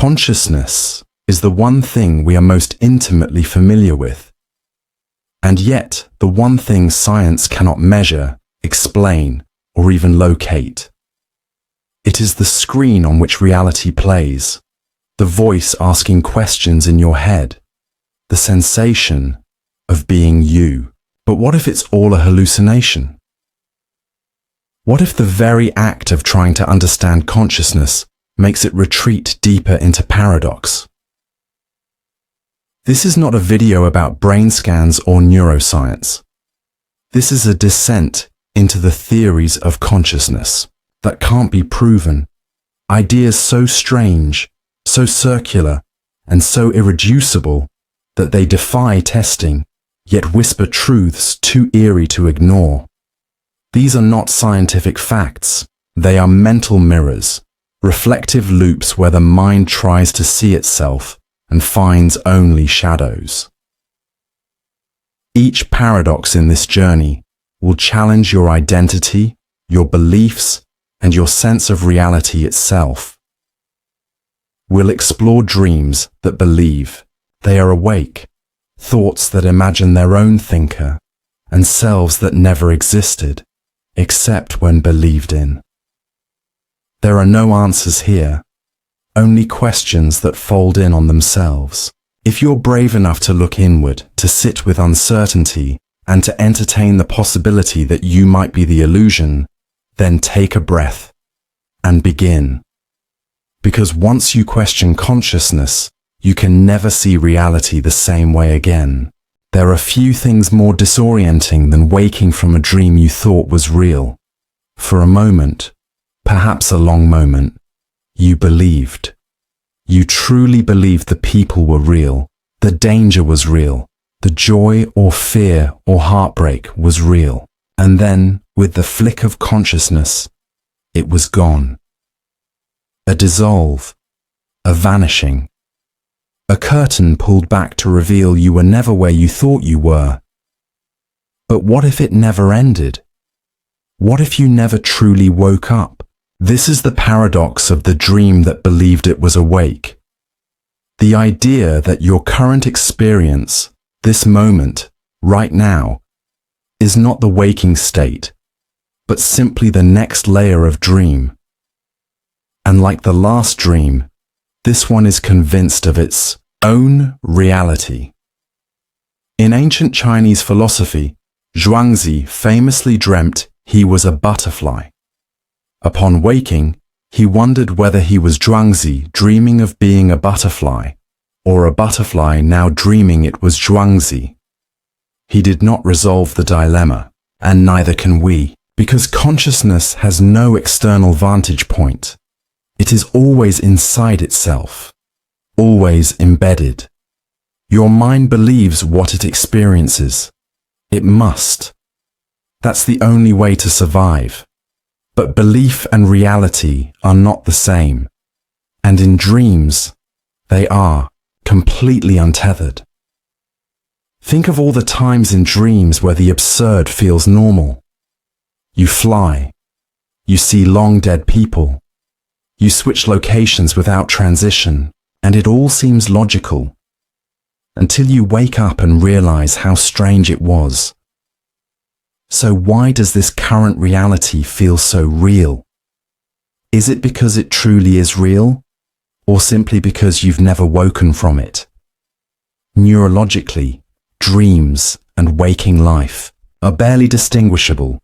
Consciousness is the one thing we are most intimately familiar with, and yet the one thing science cannot measure, explain, or even locate. It is the screen on which reality plays, the voice asking questions in your head, the sensation of being you. But what if it's all a hallucination? What if the very act of trying to understand consciousness makes it retreat deeper into paradox? This is not a video about brain scans or neuroscience. This is a descent into the theories of consciousness that can't be proven, ideas so strange, so circular, and so irreducible that they defy testing, yet whisper truths too eerie to ignore. These are not scientific facts. They are mental mirrors, reflective loops where the mind tries to see itself and finds only shadows. Each paradox in this journey will challenge your identity, your beliefs, and your sense of reality itself. We'll explore dreams that believe they are awake, thoughts that imagine their own thinker, and selves that never existed, except when believed in. There are no answers here, only questions that fold in on themselves. If you're brave enough to look inward, to sit with uncertainty, and to entertain the possibility that you might be the illusion, then take a breath and begin. Because once you question consciousness, you can never see reality the same way again. There are few things more disorienting than waking from a dream you thought was real. For a moment, perhaps a long moment, you believed. You truly believed the people were real, the danger was real, the joy or fear or heartbreak was real. And then, with the flick of consciousness, it was gone. A dissolve, a vanishing. A curtain pulled back to reveal you were never where you thought you were. But what if it never ended? What if you never truly woke up? This is the paradox of the dream that believed it was awake. The idea that your current experience, this moment, right now, is not the waking state, but simply the next layer of dream. And like the last dream, this one is convinced of its own reality. In ancient Chinese philosophy, Zhuangzi famously dreamt he was a butterfly. Upon waking, he wondered whether he was Zhuangzi dreaming of being a butterfly, or a butterfly now dreaming it was Zhuangzi. He did not resolve the dilemma, and neither can we, because consciousness has no external vantage point. It is always inside itself, always embedded. Your mind believes what it experiences. It must. That's the only way to survive. But belief and reality are not the same, and in dreams, they are completely untethered. Think of all the times in dreams where the absurd feels normal. You fly. You see long dead people. You switch locations without transition, and it all seems logical. Until you wake up and realize how strange it was. So why does this current reality feel so real? Is it because it truly is real, or simply because you've never woken from it? Neurologically, dreams and waking life are barely distinguishable.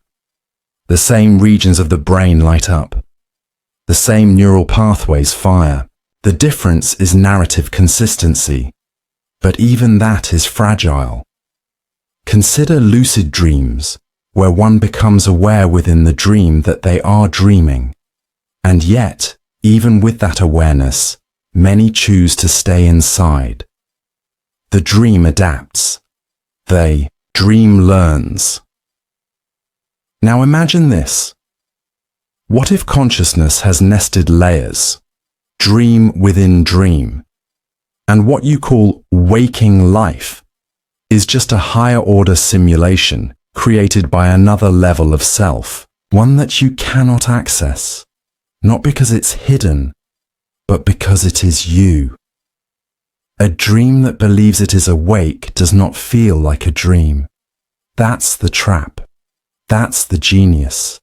The same regions of the brain light up. The same neural pathways fire. The difference is narrative consistency. But even that is fragile. Consider lucid dreams, where one becomes aware within the dream that they are dreaming. And yet, even with that awareness, many choose to stay inside. The dream adapts. The dream learns. Now imagine this. What if consciousness has nested layers, dream within dream, and what you call waking life is just a higher order simulation created by another level of self, one that you cannot access, not because it's hidden, but because it is you. A dream that believes it is awake does not feel like a dream. That's the trap. That's the genius.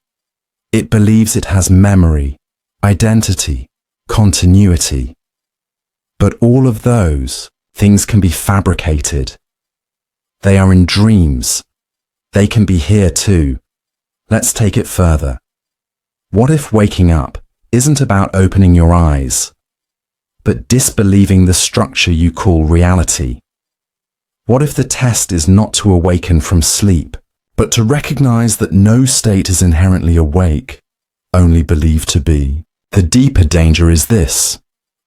It believes it has memory, identity, continuity. But all of those things can be fabricated. They are in dreams. They can be here too. Let's take it further. What if waking up isn't about opening your eyes, but disbelieving the structure you call reality? What if the test is not to awaken from sleep, but to recognize that no state is inherently awake, only believed to be? The deeper danger is this.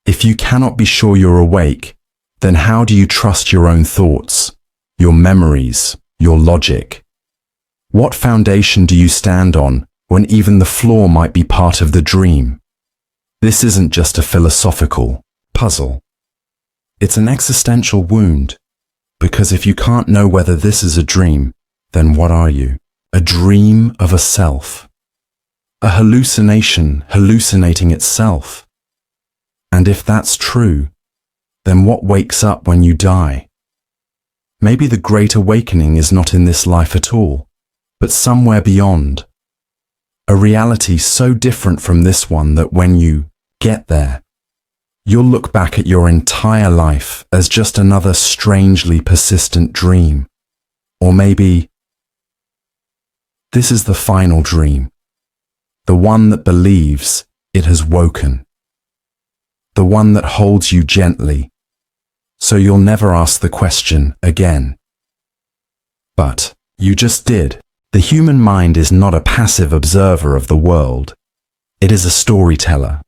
If you cannot be sure you're awake, then how do you trust your own thoughts, your memories, your logic? What foundation do you stand on when even the floor might be part of the dream? This isn't just a philosophical puzzle. It's an existential wound, because if you can't know whether this is a dream, then what are you? A dream of a self. A hallucination hallucinating itself. And if that's true, then what wakes up when you die? Maybe the great awakening is not in this life at all, but somewhere beyond. A reality so different from this one that when you get there, you'll look back at your entire life as just another strangely persistent dream. Or maybe this is the final dream, the one that believes it has woken, the one that holds you gently, so you'll never ask the question again. But you just did. The human mind is not a passive observer of the world. It is a storyteller.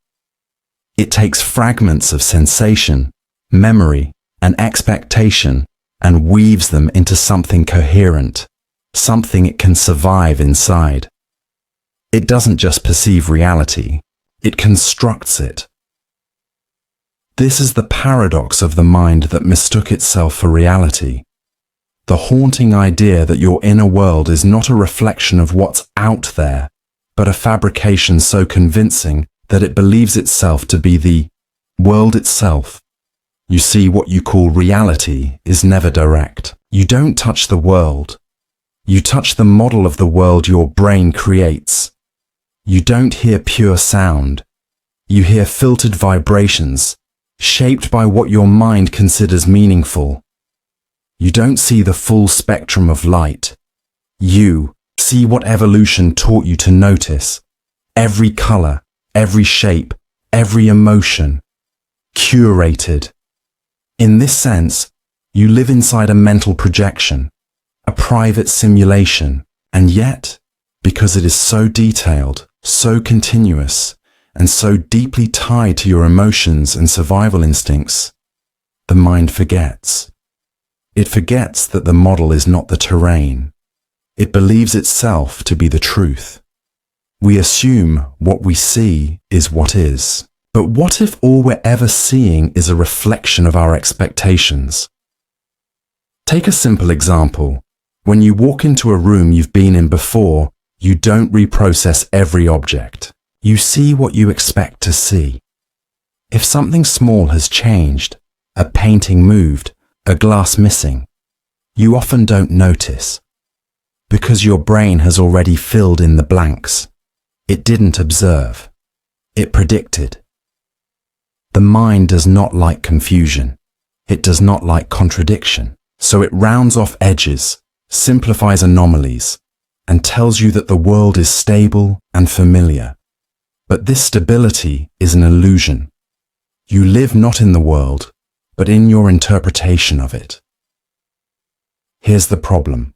It takes fragments of sensation, memory, and expectation and weaves them into something coherent, something it can survive inside. It doesn't just perceive reality, it constructs it. This is the paradox of the mind that mistook itself for reality. The haunting idea that your inner world is not a reflection of what's out there, but a fabrication so convincing that it believes itself to be the world itself. You see, what you call reality is never direct. You don't touch the world. You touch the model of the world your brain creates. You don't hear pure sound. You hear filtered vibrations, shaped by what your mind considers meaningful. You don't see the full spectrum of light. You see what evolution taught you to notice. Every color, every shape, every emotion. Curated. In this sense, you live inside a mental projection, a private simulation, and yet, because it is so detailed, so continuous, and so deeply tied to your emotions and survival instincts, the mind forgets. It forgets that the model is not the terrain. It believes itself to be the truth. We assume what we see is what is. But what if all we're ever seeing is a reflection of our expectations? Take a simple example. When you walk into a room you've been in before, you don't reprocess every object. You see what you expect to see. If something small has changed, a painting moved, a glass missing, you often don't notice, because your brain has already filled in the blanks. It didn't observe. It predicted. The mind does not like confusion. It does not like contradiction. So it rounds off edges, simplifies anomalies, and tells you that the world is stable and familiar. But this stability is an illusion. You live not in the world, but in your interpretation of it. Here's the problem.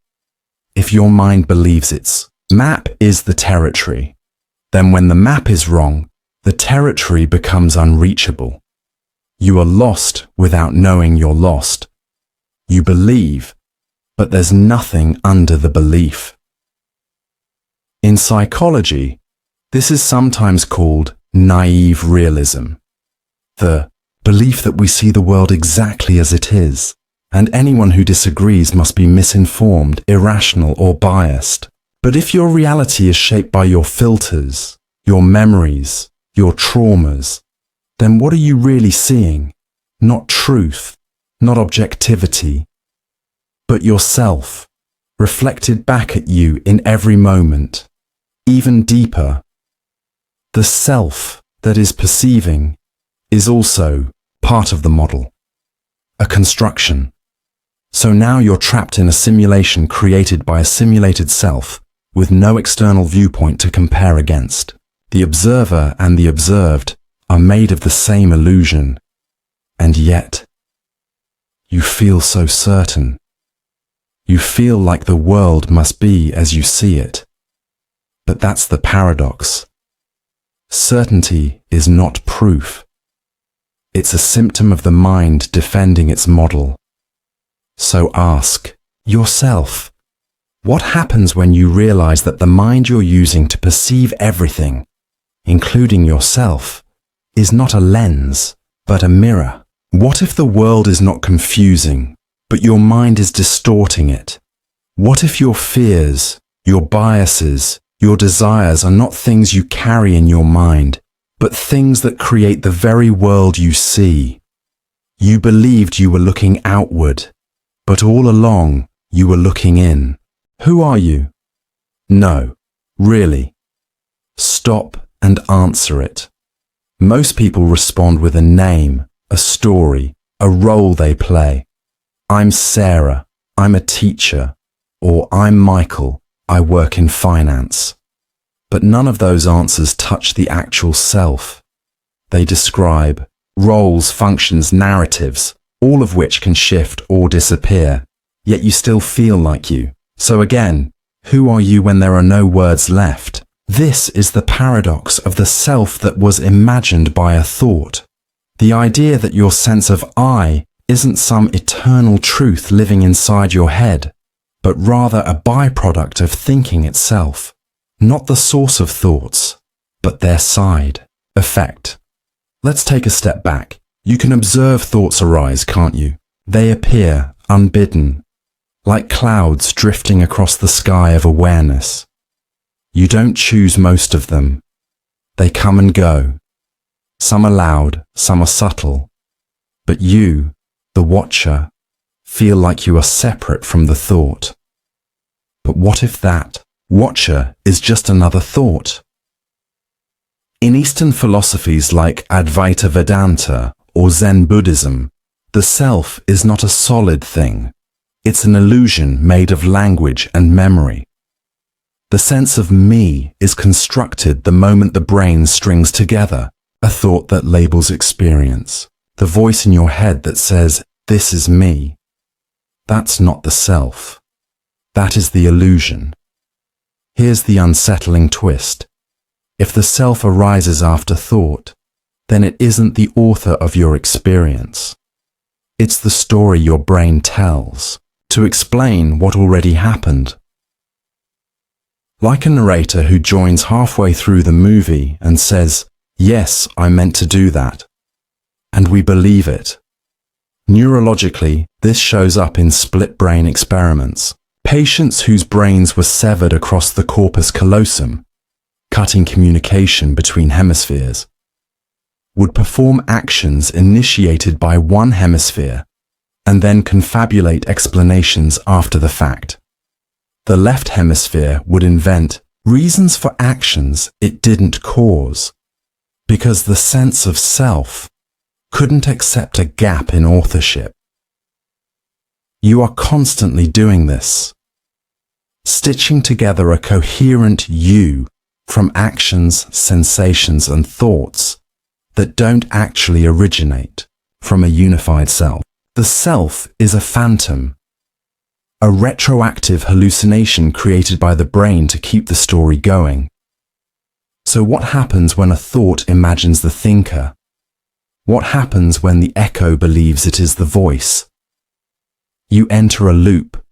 If your mind believes its map is the territory, then when the map is wrong, the territory becomes unreachable. You are lost without knowing you're lost. You believe, but there's nothing under the belief. In psychology, this is sometimes called naive realism. The belief that we see the world exactly as it is, and anyone who disagrees must be misinformed, irrational, or biased. But if your reality is shaped by your filters, your memories, your traumas, then what are you really seeing? Not truth, not objectivity, but yourself, reflected back at you in every moment. Even deeper, the self that is perceiving is also part of the model, a construction. So now you're trapped in a simulation created by a simulated self with no external viewpoint to compare against. The observer and the observed are made of the same illusion, and yet you feel so certain. You feel like the world must be as you see it. But that's the paradox. Certainty is not proof. It's a symptom of the mind defending its model. So ask yourself, what happens when you realize that the mind you're using to perceive everything, including yourself, is not a lens, but a mirror? What if the world is not confusing, but your mind is distorting it? What if your fears, your biases, your desires are not things you carry in your mind, but things that create the very world you see? You believed you were looking outward, but all along you were looking in. Who are you? No, really. Stop and answer it. Most people respond with a name, a story, a role they play. I'm Sarah, I'm a teacher, or I'm Michael, I work in finance. But none of those answers touch the actual self. They describe roles, functions, narratives, all of which can shift or disappear, yet you still feel like you. So again, who are you when there are no words left? This is the paradox of the self that was imagined by a thought. The idea that your sense of I isn't some eternal truth living inside your head, but rather a byproduct of thinking itself. Not the source of thoughts, but their side, effect. Let's take a step back. You can observe thoughts arise, can't you? They appear unbidden, like clouds drifting across the sky of awareness. You don't choose most of them. They come and go. Some are loud, some are subtle. But you, the watcher, feel like you are separate from the thought. But what if that watcher is just another thought? In Eastern philosophies like Advaita Vedanta or Zen Buddhism, the self is not a solid thing. It's an illusion made of language and memory. The sense of me is constructed the moment the brain strings together a thought that labels experience, the voice in your head that says, "This is me." That's not the self. That is the illusion. Here's the unsettling twist. If the self arises after thought, then it isn't the author of your experience. It's the story your brain tells to explain what already happened. Like a narrator who joins halfway through the movie and says, "Yes, I meant to do that." And we believe it. Neurologically, this shows up in split brain experiments. Patients whose brains were severed across the corpus callosum, cutting communication between hemispheres, would perform actions initiated by one hemisphere and then confabulate explanations after the fact. The left hemisphere would invent reasons for actions it didn't cause, because the sense of self couldn't accept a gap in authorship. You are constantly doing this, stitching together a coherent you from actions, sensations, and thoughts that don't actually originate from a unified self. The self is a phantom, a retroactive hallucination created by the brain to keep the story going. So what happens when a thought imagines the thinker? What happens when the echo believes it is the voice? You enter a loop,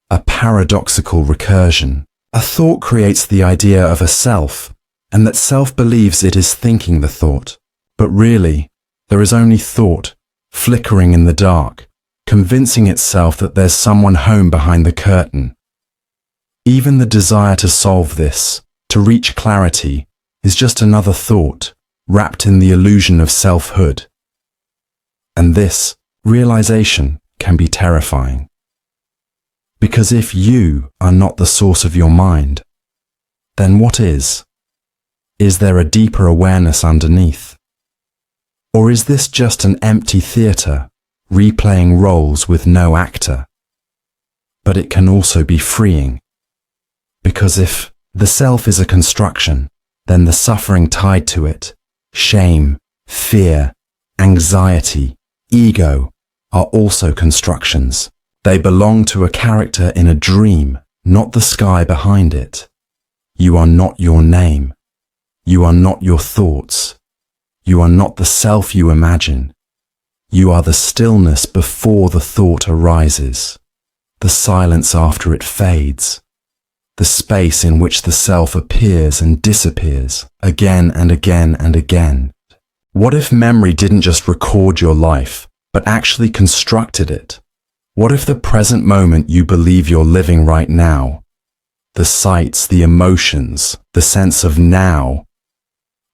a paradoxical recursion. A thought creates the idea of a self, and that self believes it is thinking the thought. But really, there is only thought, flickering in the dark, convincing itself that there's someone home behind the curtain. Even the desire to solve this, to reach clarity, is just another thought, wrapped in the illusion of selfhood. And this realization can be terrifying. Because if you are not the source of your mind, then what is? Is there a deeper awareness underneath? Or is this just an empty theater, replaying roles with no actor? But it can also be freeing. Because if the self is a construction, then the suffering tied to it, shame, fear, anxiety, ego, are also constructions. They belong to a character in a dream, not the sky behind it. You are not your name. You are not your thoughts. You are not the self you imagine. You are the stillness before the thought arises, the silence after it fades, the space in which the self appears and disappears again and again and again. What if memory didn't just record your life, but actually constructed it? What if the present moment you believe you're living right now, the sights, the emotions, the sense of now,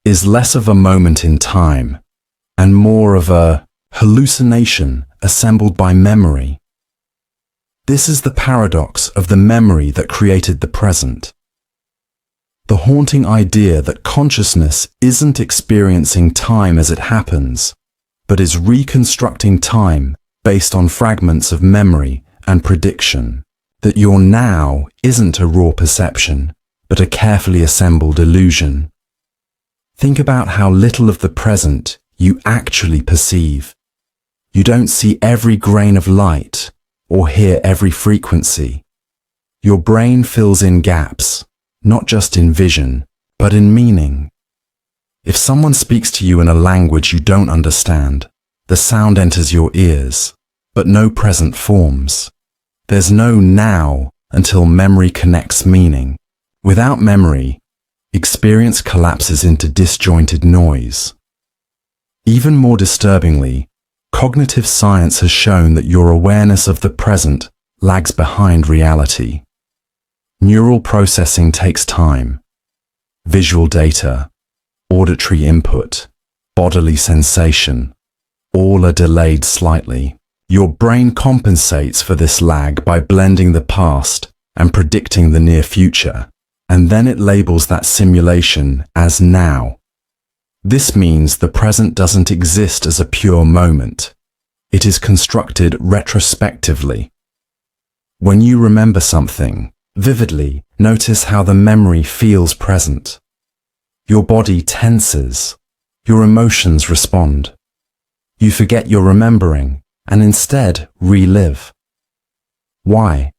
is less of a moment in time and more of a hallucination assembled by memory? This is the paradox of the memory that created the present. The haunting idea that consciousness isn't experiencing time as it happens, but is reconstructing time based on fragments of memory and prediction. That your now isn't a raw perception, but a carefully assembled illusion. Think about how little of the present you actually perceive. You don't see every grain of light or hear every frequency. Your brain fills in gaps, not just in vision, but in meaning. If someone speaks to you in a language you don't understand, the sound enters your ears, but no present forms. There's no now until memory connects meaning. Without memory, experience collapses into disjointed noise. Even more disturbingly, cognitive science has shown that your awareness of the present lags behind reality. Neural processing takes time. Visual data, auditory input, bodily sensation, all are delayed slightly. Your brain compensates for this lag by blending the past and predicting the near future, and then it labels that simulation as now. This means the present doesn't exist as a pure moment. It is constructed retrospectively. When you remember something vividly, notice how the memory feels present. Your body tenses. Your emotions respond. You forget you're remembering and instead relive. Why?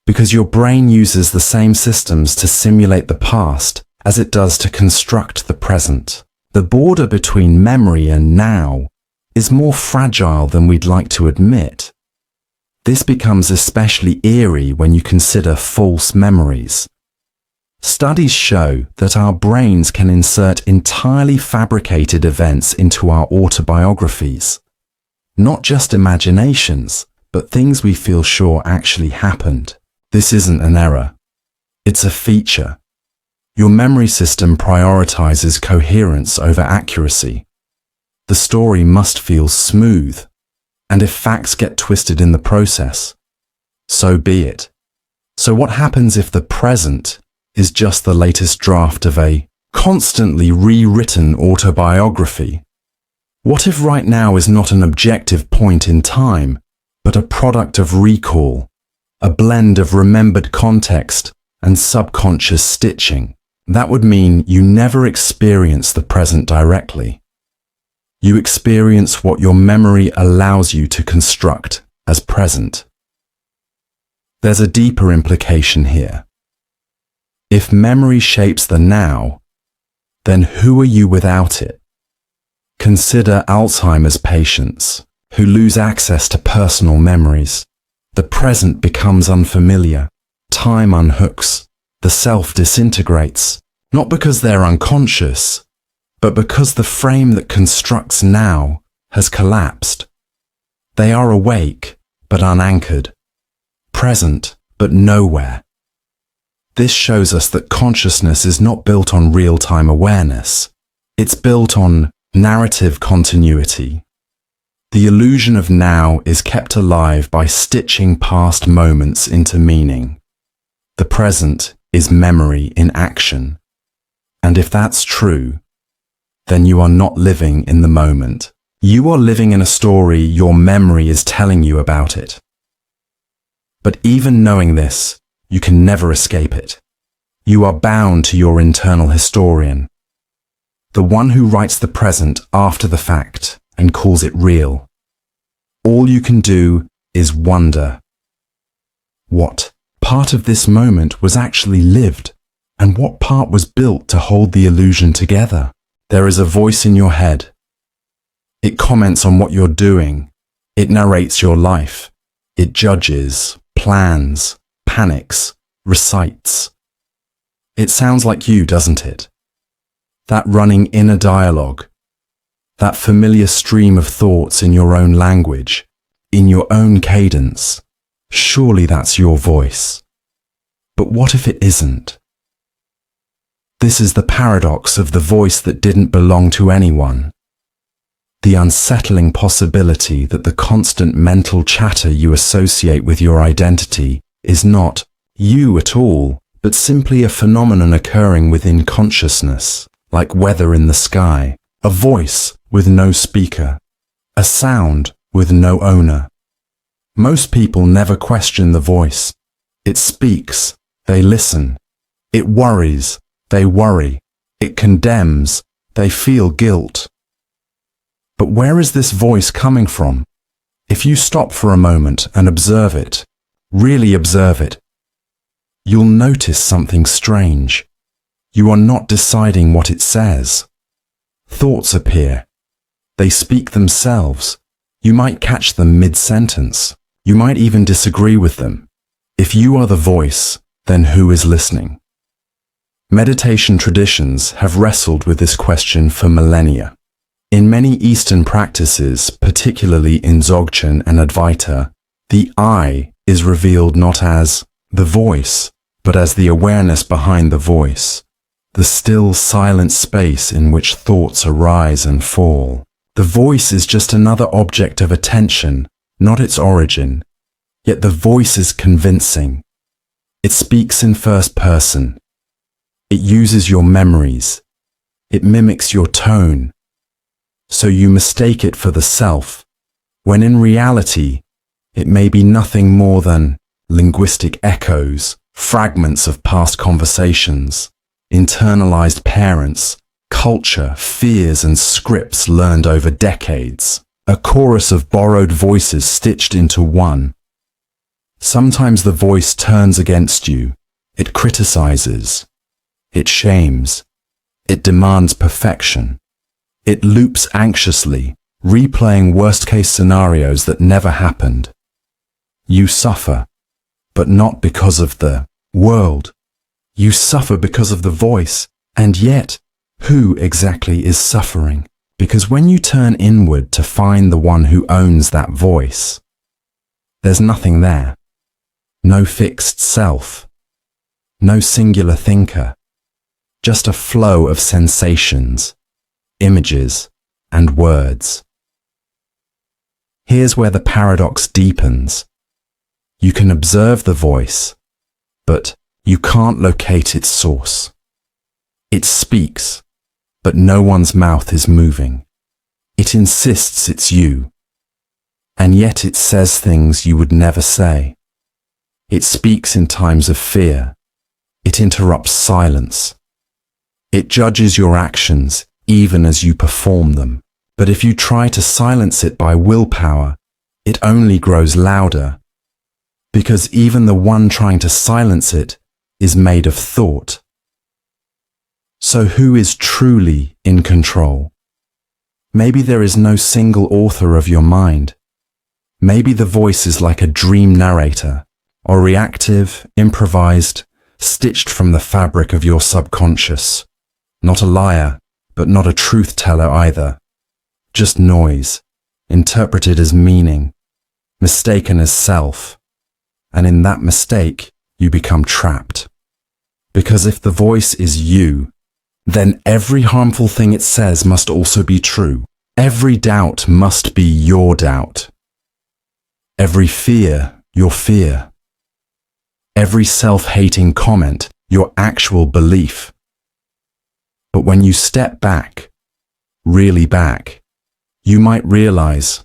Because your brain uses the same systems to simulate the past as it does to construct the present. The border between memory and now is more fragile than we'd like to admit. This becomes especially eerie when you consider false memories. Studies show that our brains can insert entirely fabricated events into our autobiographies. Not just imaginations, but things we feel sure actually happened. This isn't an error. It's a feature. Your memory system prioritizes coherence over accuracy. The story must feel smooth, and if facts get twisted in the process, so be it. So what happens if the present is just the latest draft of a constantly rewritten autobiography? What if right now is not an objective point in time, but a product of recall, a blend of remembered context and subconscious stitching? That would mean you never experience the present directly. You experience what your memory allows you to construct as present. There's a deeper implication here. If memory shapes the now, then who are you without it? Consider Alzheimer's patients who lose access to personal memories. The present becomes unfamiliar. Time unhooks. The self disintegrates, not because they're unconscious, but because the frame that constructs now has collapsed. They are awake, but unanchored. Present, but nowhere. This shows us that consciousness is not built on real-time awareness. It's built on narrative continuity. The illusion of now is kept alive by stitching past moments into meaning. The present is memory in action. And if that's true, then you are not living in the moment. You are living in a story your memory is telling you about it. But even knowing this, you can never escape it. You are bound to your internal historian, the one who writes the present after the fact and calls it real. All you can do is wonder. What part of this moment was actually lived, and what part was built to hold the illusion together? There is a voice in your head. It comments on what you're doing. It narrates your life. It judges, plans, panics, recites. It sounds like you, doesn't it? That running inner dialogue, that familiar stream of thoughts in your own language, in your own cadence. Surely that's your voice. But what if it isn't? This is the paradox of the voice that didn't belong to anyone. The unsettling possibility that the constant mental chatter you associate with your identity is not you at all, but simply a phenomenon occurring within consciousness, like weather in the sky, a voice with no speaker, a sound with no owner. Most people never question the voice. It speaks, they listen. It worries, they worry. It condemns, they feel guilt. But where is this voice coming from? If you stop for a moment and observe it, really observe it, you'll notice something strange. You are not deciding what it says. Thoughts appear. They speak themselves. You might catch them mid-sentence. You might even disagree with them. If you are the voice, then who is listening? Meditation traditions have wrestled with this question for millennia. In many Eastern practices, particularly in Dzogchen and Advaita, the I is revealed not as the voice, but as the awareness behind the voice, the still, silent space in which thoughts arise and fall. The voice is just another object of attention, not its origin. Yet the voice is convincing. It speaks in first person. It uses your memories. It mimics your tone. So you mistake it for the self, when in reality, it may be nothing more than linguistic echoes, fragments of past conversations, internalized parents, culture, fears, and scripts learned over decades, a chorus of borrowed voices stitched into one. Sometimes the voice turns against you. It criticizes. It shames. It demands perfection. It loops anxiously, replaying worst-case scenarios that never happened. You suffer, but not because of the world. You suffer because of the voice, and yet, who exactly is suffering? Because when you turn inward to find the one who owns that voice, there's nothing there. No fixed self. No singular thinker. Just a flow of sensations, images, and words. Here's where the paradox deepens. You can observe the voice, but you can't locate its source. It speaks, but no one's mouth is moving. It insists it's you, and yet it says things you would never say. It speaks in times of fear. It interrupts silence. It judges your actions even as you perform them. But if you try to silence it by willpower, it only grows louder. Because even the one trying to silence it is made of thought. So who is truly in control? Maybe there is no single author of your mind. Maybe the voice is like a dream narrator, or reactive, improvised, stitched from the fabric of your subconscious. Not a liar, but not a truth teller either. Just noise, interpreted as meaning, mistaken as self. And in that mistake, you become trapped. Because if the voice is you, then every harmful thing it says must also be true. Every doubt must be your doubt. Every fear, your fear. Every self-hating comment, your actual belief. But when you step back, really back, you might realize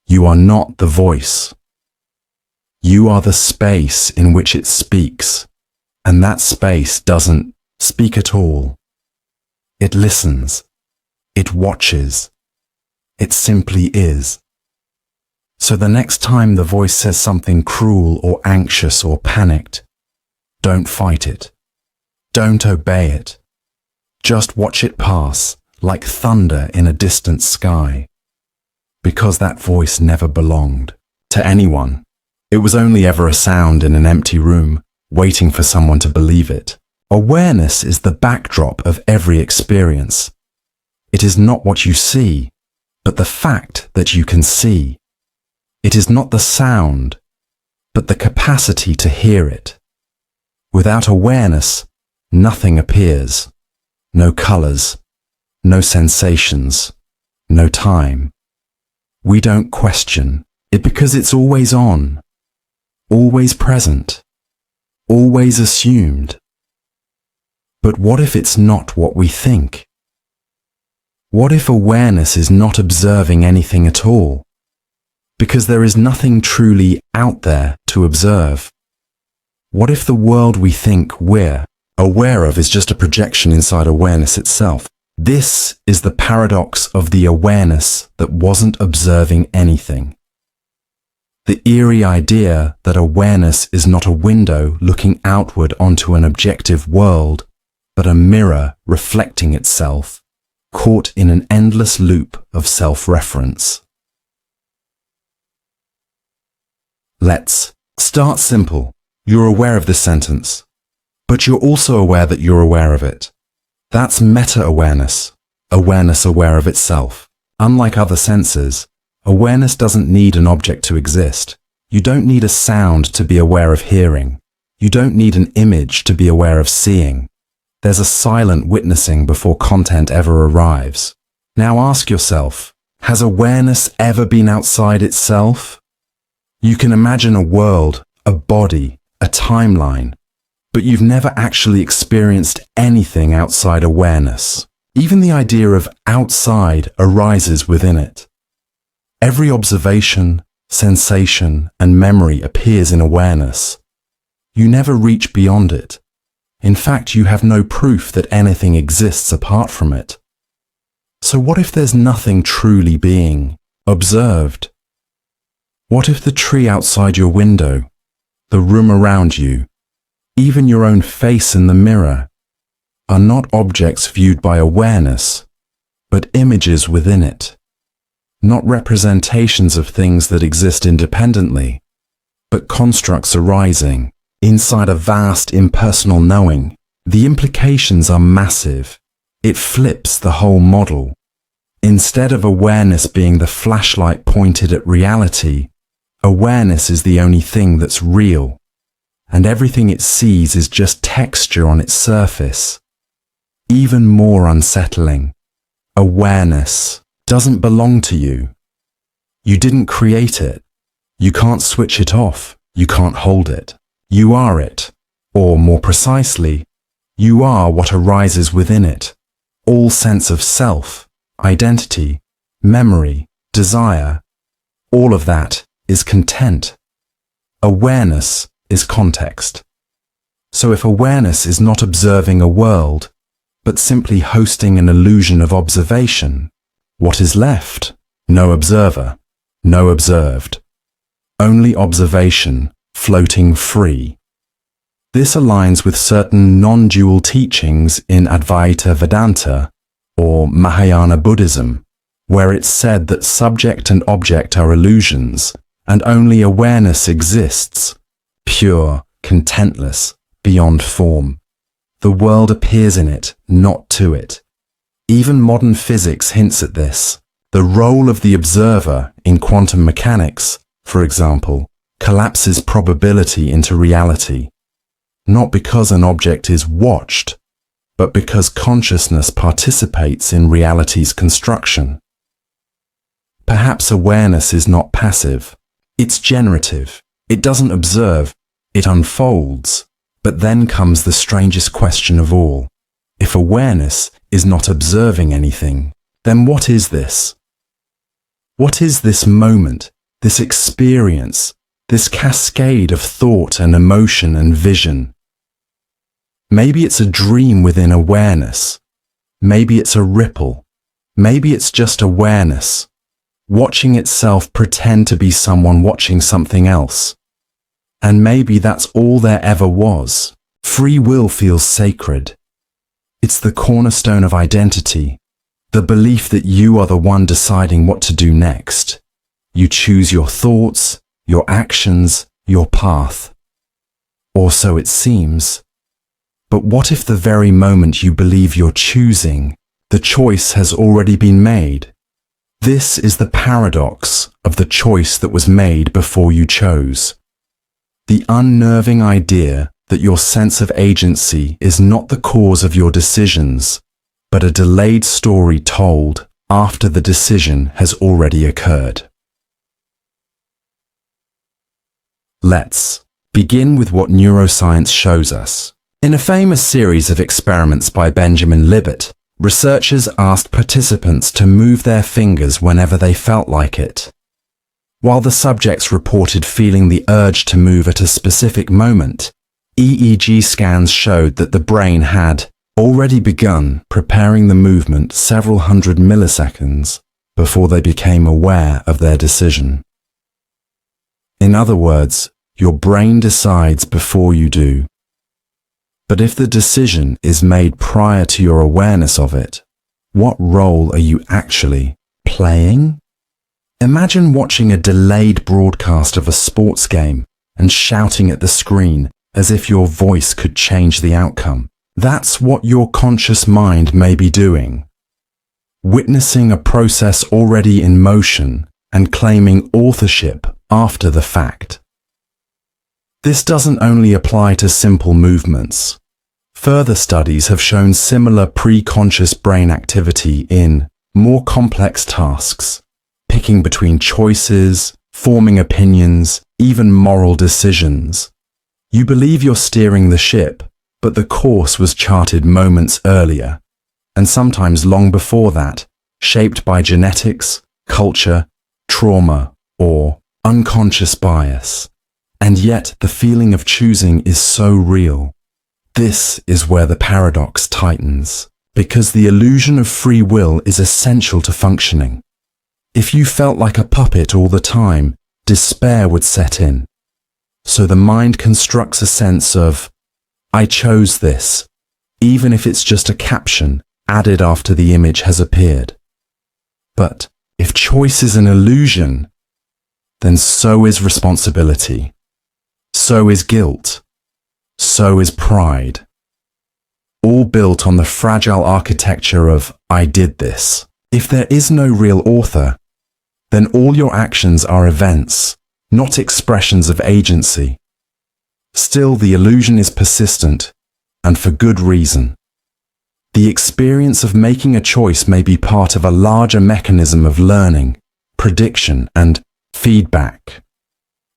you are not the voice. You are the space in which it speaks, and that space doesn't speak at all. It listens. It watches. It simply is. So the next time the voice says something cruel or anxious or panicked, don't fight it. Don't obey it. Just watch it pass like thunder in a distant sky. Because that voice never belonged to anyone. It was only ever a sound in an empty room, waiting for someone to believe it. Awareness is the backdrop of every experience. It is not what you see, but the fact that you can see. It is not the sound, but the capacity to hear it. Without awareness, nothing appears. No colors, no sensations, no time. We don't question it because it's always on, always present, always assumed. But what if it's not what we think? What if awareness is not observing anything at all? Because there is nothing truly out there to observe. What if the world we think we're aware of is just a projection inside awareness itself? This is the paradox of the awareness that wasn't observing anything. The eerie idea that awareness is not a window looking outward onto an objective world, but a mirror reflecting itself, caught in an endless loop of self-reference. Let's start simple. You're aware of this sentence, but you're also aware that you're aware of it. That's meta-awareness, awareness aware of itself. Unlike other senses, awareness doesn't need an object to exist. You don't need a sound to be aware of hearing. You don't need an image to be aware of seeing. There's a silent witnessing before content ever arrives. Now ask yourself, has awareness ever been outside itself? You can imagine a world, a body, a timeline, but you've never actually experienced anything outside awareness. Even the idea of outside arises within it. Every observation, sensation, and memory appears in awareness. You never reach beyond it. In fact, you have no proof that anything exists apart from it. So what if there's nothing truly being observed? What if the tree outside your window, the room around you, even your own face in the mirror, are not objects viewed by awareness, but images within it? Not representations of things that exist independently, but constructs arising inside a vast impersonal knowing. The implications are massive. It flips the whole model. Instead of awareness being the flashlight pointed at reality, awareness is the only thing that's real, and everything it sees is just texture on its surface. Even more unsettling, awareness doesn't belong to you. You didn't create it. You can't switch it off. You can't hold it. You are it, or more precisely, you are what arises within it. All sense of self, identity, memory, desire, all of that is content. Awareness is context. So if awareness is not observing a world, but simply hosting an illusion of observation, what is left? No observer, no observed. Only observation, floating free. This aligns with certain non-dual teachings in Advaita Vedanta, or Mahayana Buddhism, where it's said that subject and object are illusions, and only awareness exists, pure, contentless, beyond form. The world appears in it, not to it. Even modern physics hints at this. The role of the observer in quantum mechanics, for example, collapses probability into reality. Not because an object is watched, but because consciousness participates in reality's construction. Perhaps awareness is not passive. It's generative. It doesn't observe. It unfolds. But then comes the strangest question of all. If awareness is not observing anything, then what is this? What is this moment, this experience, this cascade of thought and emotion and vision? Maybe it's a dream within awareness. Maybe it's a ripple. Maybe it's just awareness, watching itself pretend to be someone watching something else. And maybe that's all there ever was. Free will feels sacred. It's the cornerstone of identity, the belief that you are the one deciding what to do next. You choose your thoughts, your actions, your path. Or so it seems. But what if the very moment you believe you're choosing, the choice has already been made? This is the paradox of the choice that was made before you chose. The unnerving idea that your sense of agency is not the cause of your decisions, but a delayed story told after the decision has already occurred. Let's begin with what neuroscience shows us. In a famous series of experiments by Benjamin Libet, researchers asked participants to move their fingers whenever they felt like it. While the subjects reported feeling the urge to move at a specific moment, EEG scans showed that the brain had already begun preparing the movement several hundred milliseconds before they became aware of their decision. In other words, your brain decides before you do. But if the decision is made prior to your awareness of it, what role are you actually playing? Imagine watching a delayed broadcast of a sports game and shouting at the screen as if your voice could change the outcome. That's what your conscious mind may be doing. Witnessing a process already in motion and claiming authorship after the fact. This doesn't only apply to simple movements. Further studies have shown similar pre-conscious brain activity in more complex tasks, picking between choices, forming opinions, even moral decisions. You believe you're steering the ship, but the course was charted moments earlier, and sometimes long before that, shaped by genetics, culture, trauma, or unconscious bias. And yet the feeling of choosing is so real. This is where the paradox tightens, because the illusion of free will is essential to functioning. If you felt like a puppet all the time, despair would set in. So the mind constructs a sense of, I chose this, even if it's just a caption added after the image has appeared. But if choice is an illusion, then so is responsibility. So is guilt. So is pride. All built on the fragile architecture of, I did this. If there is no real author, then all your actions are events, not expressions of agency. Still, the illusion is persistent, and for good reason. The experience of making a choice may be part of a larger mechanism of learning, prediction, and feedback.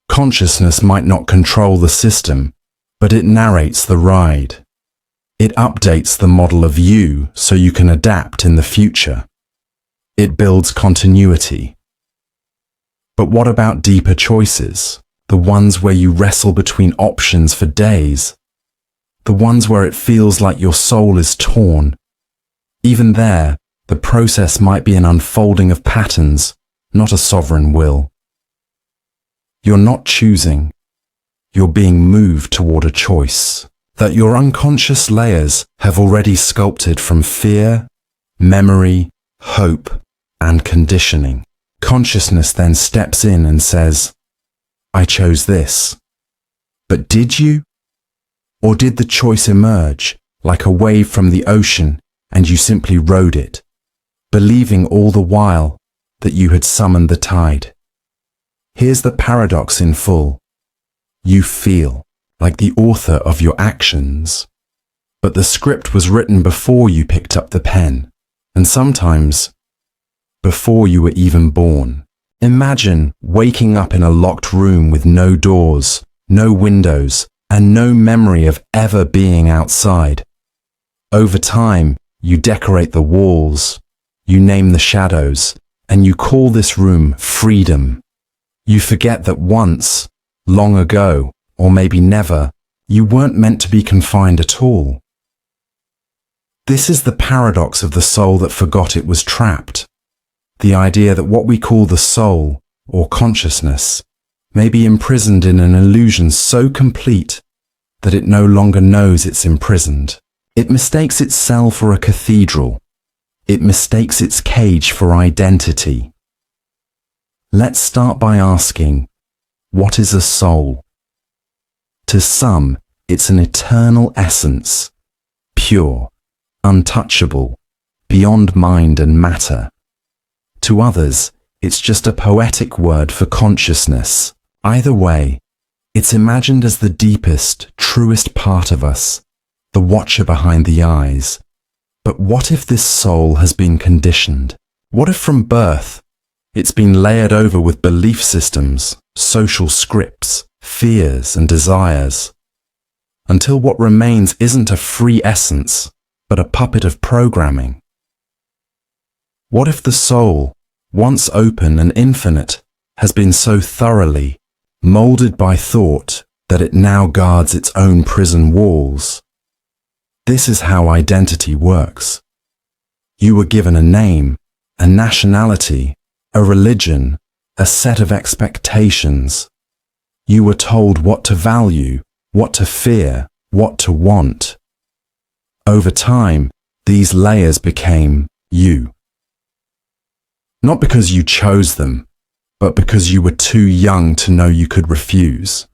Consciousness might not control the system, but it narrates the ride. It updates the model of you so you can adapt in the future. It builds continuity. But what about deeper choices? The ones where you wrestle between options for days? The ones where it feels like your soul is torn? Even there, the process might be an unfolding of patterns, not a sovereign will. You're not choosing. You're being moved toward a choice that your unconscious layers have already sculpted from fear, memory, hope, and conditioning. Consciousness then steps in and says, I chose this. But did you? Or did the choice emerge like a wave from the ocean and you simply rode it, believing all the while that you had summoned the tide? Here's the paradox in full. You feel like the author of your actions, but the script was written before you picked up the pen, and sometimes before you were even born. Imagine waking up in a locked room with no doors, no windows, and no memory of ever being outside. Over time, you decorate the walls, you name the shadows, and you call this room freedom. You forget that once, long ago, or maybe never, you weren't meant to be confined at all. This is the paradox of the soul that forgot it was trapped. The idea that what we call the soul, or consciousness, may be imprisoned in an illusion so complete that it no longer knows it's imprisoned. It mistakes its cell for a cathedral. It mistakes its cage for identity. Let's start by asking, what is a soul? To some, it's an eternal essence, pure, untouchable, beyond mind and matter. To others, it's just a poetic word for consciousness. Either way, it's imagined as the deepest, truest part of us, the watcher behind the eyes. But what if this soul has been conditioned? What if from birth, it's been layered over with belief systems, social scripts, fears and desires, until what remains isn't a free essence, but a puppet of programming? What if the soul, once open and infinite, has been so thoroughly molded by thought that it now guards its own prison walls? This is how identity works. You were given a name, a nationality, a religion, a set of expectations. You were told what to value, what to fear, what to want. Over time, these layers became you. Not because you chose them, but because you were too young to know you could refuse.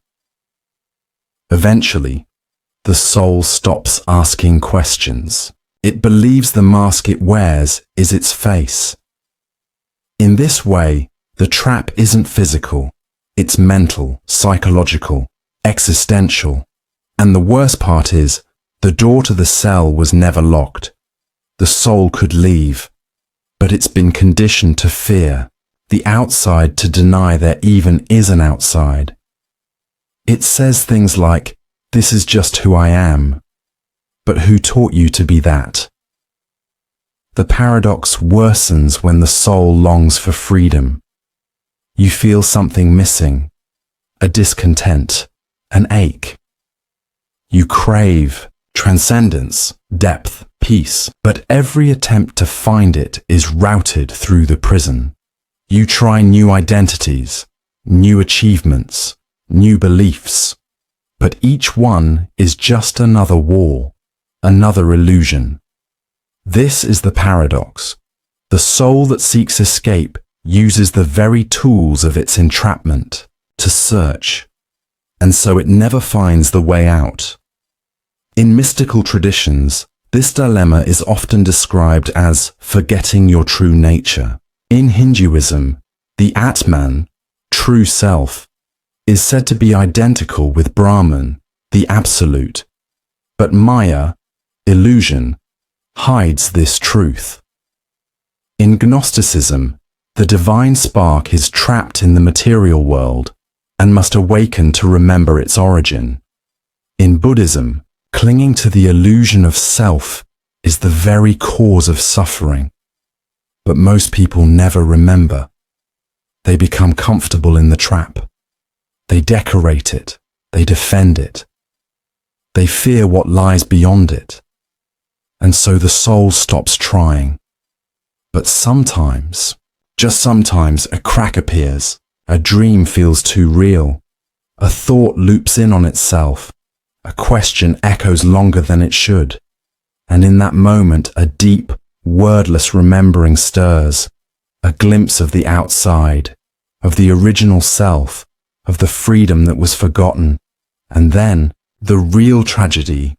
Eventually, the soul stops asking questions. It believes the mask it wears is its face. In this way, the trap isn't physical. It's mental, psychological, existential. And the worst part is, the door to the cell was never locked. The soul could leave, but it's been conditioned to fear the outside, to deny there even is an outside. It says things like, "This is just who I am." But who taught you to be that? The paradox worsens when the soul longs for freedom. You feel something missing, a discontent, an ache. You crave transcendence, depth, peace, but every attempt to find it is routed through the prison. You try new identities, new achievements, new beliefs, but each one is just another wall, another illusion. This is the paradox. The soul that seeks escape uses the very tools of its entrapment to search, and so it never finds the way out. In mystical traditions, this dilemma is often described as forgetting your true nature. In Hinduism, the Atman, true self, is said to be identical with Brahman, the absolute. But Maya, illusion, hides this truth. In Gnosticism, the divine spark is trapped in the material world and must awaken to remember its origin. In Buddhism, clinging to the illusion of self is the very cause of suffering. But most people never remember. They become comfortable in the trap. They decorate it. They defend it. They fear what lies beyond it. And so the soul stops trying. But sometimes, just sometimes, a crack appears. A dream feels too real. A thought loops in on itself. A question echoes longer than it should. And in that moment, a deep, wordless remembering stirs. A glimpse of the outside, of the original self, of the freedom that was forgotten. And then, the real tragedy,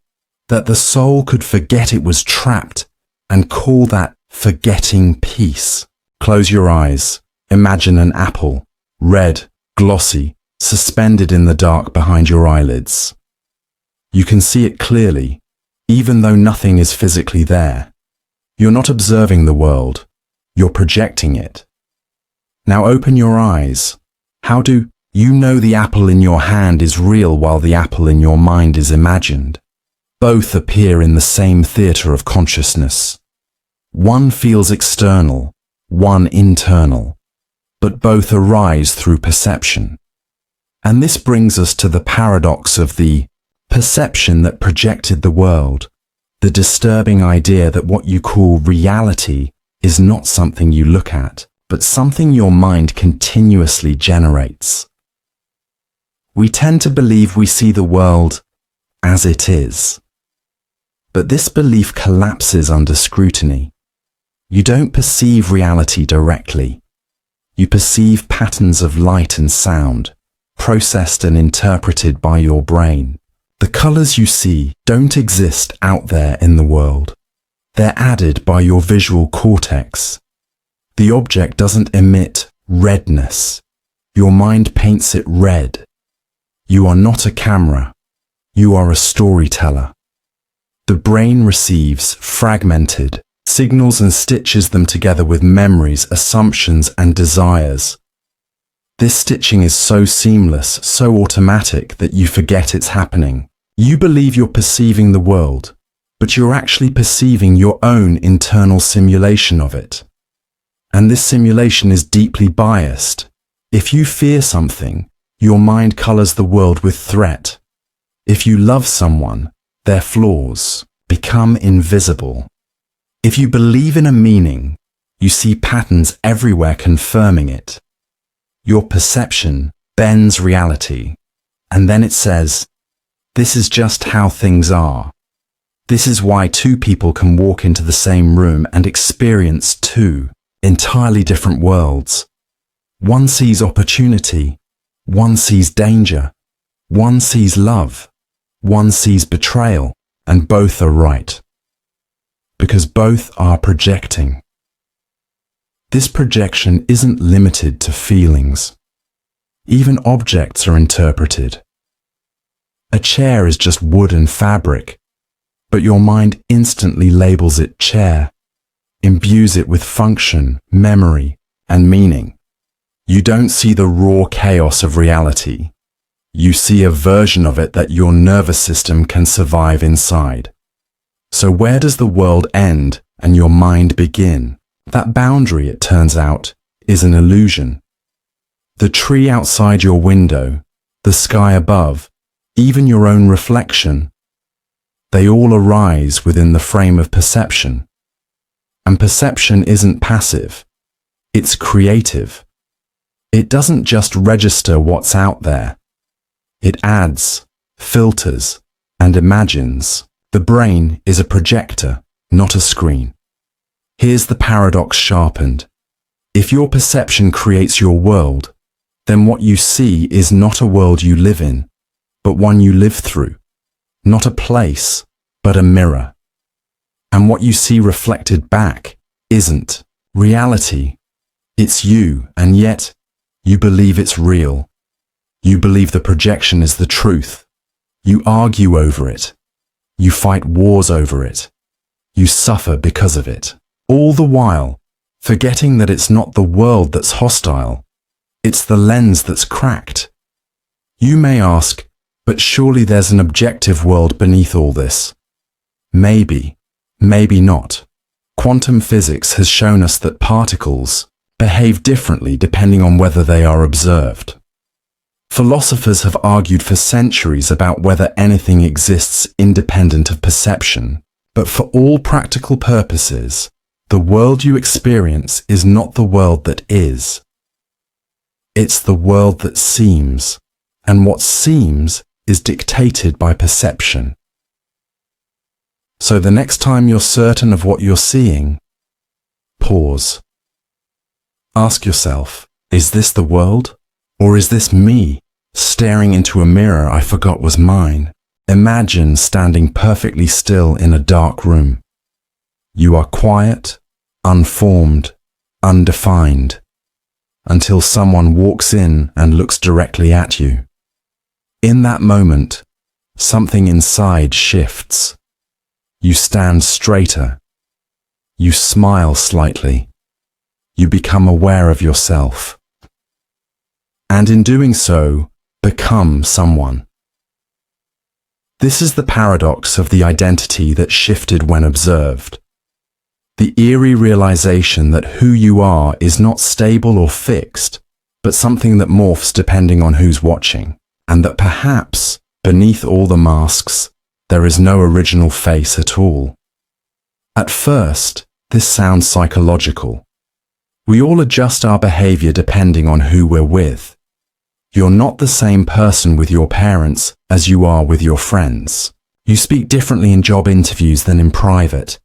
that the soul could forget it was trapped and call that forgetting peace. Close your eyes. Imagine an apple, red, glossy, suspended in the dark behind your eyelids. You can see it clearly, even though nothing is physically there. You're not observing the world, you're projecting it. Now open your eyes. How do you know the apple in your hand is real while the apple in your mind is imagined? Both appear in the same theater of consciousness. One feels external, one internal, but both arise through perception. And this brings us to the paradox of the perception that projected the world, the disturbing idea that what you call reality is not something you look at, but something your mind continuously generates. We tend to believe we see the world as it is. But this belief collapses under scrutiny. You don't perceive reality directly. You perceive patterns of light and sound, processed and interpreted by your brain. The colors you see don't exist out there in the world. They're added by your visual cortex. The object doesn't emit redness. Your mind paints it red. You are not a camera. You are a storyteller. The brain receives fragmented signals and stitches them together with memories, assumptions, and desires. This stitching is so seamless, so automatic that you forget it's happening. You believe you're perceiving the world, but you're actually perceiving your own internal simulation of it. And this simulation is deeply biased. If you fear something, your mind colors the world with threat. If you love someone, their flaws become invisible. If you believe in a meaning, you see patterns everywhere confirming it. Your perception bends reality, and then it says, "This is just how things are." This is why two people can walk into the same room and experience two entirely different worlds. One sees opportunity, one sees danger, one sees love, one sees betrayal, and both are right. Because both are projecting. This projection isn't limited to feelings. Even objects are interpreted. A chair is just wood and fabric, but your mind instantly labels it chair, imbues it with function, memory, and meaning. You don't see the raw chaos of reality. You see a version of it that your nervous system can survive inside. So where does the world end and your mind begin? That boundary, it turns out, is an illusion. The tree outside your window, the sky above, even your own reflection, they all arise within the frame of perception. And perception isn't passive, it's creative. It doesn't just register what's out there. It adds, filters, and imagines. The brain is a projector, not a screen. Here's the paradox sharpened. If your perception creates your world, then what you see is not a world you live in, but one you live through. Not a place, but a mirror. And what you see reflected back isn't reality. It's you, and yet you believe it's real. You believe the projection is the truth. You argue over it. You fight wars over it. You suffer because of it. All the while, forgetting that it's not the world that's hostile. It's the lens that's cracked. You may ask, but surely there's an objective world beneath all this. Maybe, maybe not. Quantum physics has shown us that particles behave differently depending on whether they are observed. Philosophers have argued for centuries about whether anything exists independent of perception, but for all practical purposes, the world you experience is not the world that is. It's the world that seems, and what seems is dictated by perception. So the next time you're certain of what you're seeing, pause. Ask yourself, is this the world? Or is this me, staring into a mirror I forgot was mine? Imagine standing perfectly still in a dark room. You are quiet, unformed, undefined, until someone walks in and looks directly at you. In that moment, something inside shifts. You stand straighter. You smile slightly. You become aware of yourself. And in doing so, become someone. This is the paradox of the identity that shifted when observed. The eerie realization that who you are is not stable or fixed, but something that morphs depending on who's watching, and that perhaps, beneath all the masks, there is no original face at all. At first, this sounds psychological. We all adjust our behavior depending on who we're with. You're not the same person with your parents as you are with your friends. You speak differently in job interviews than in private.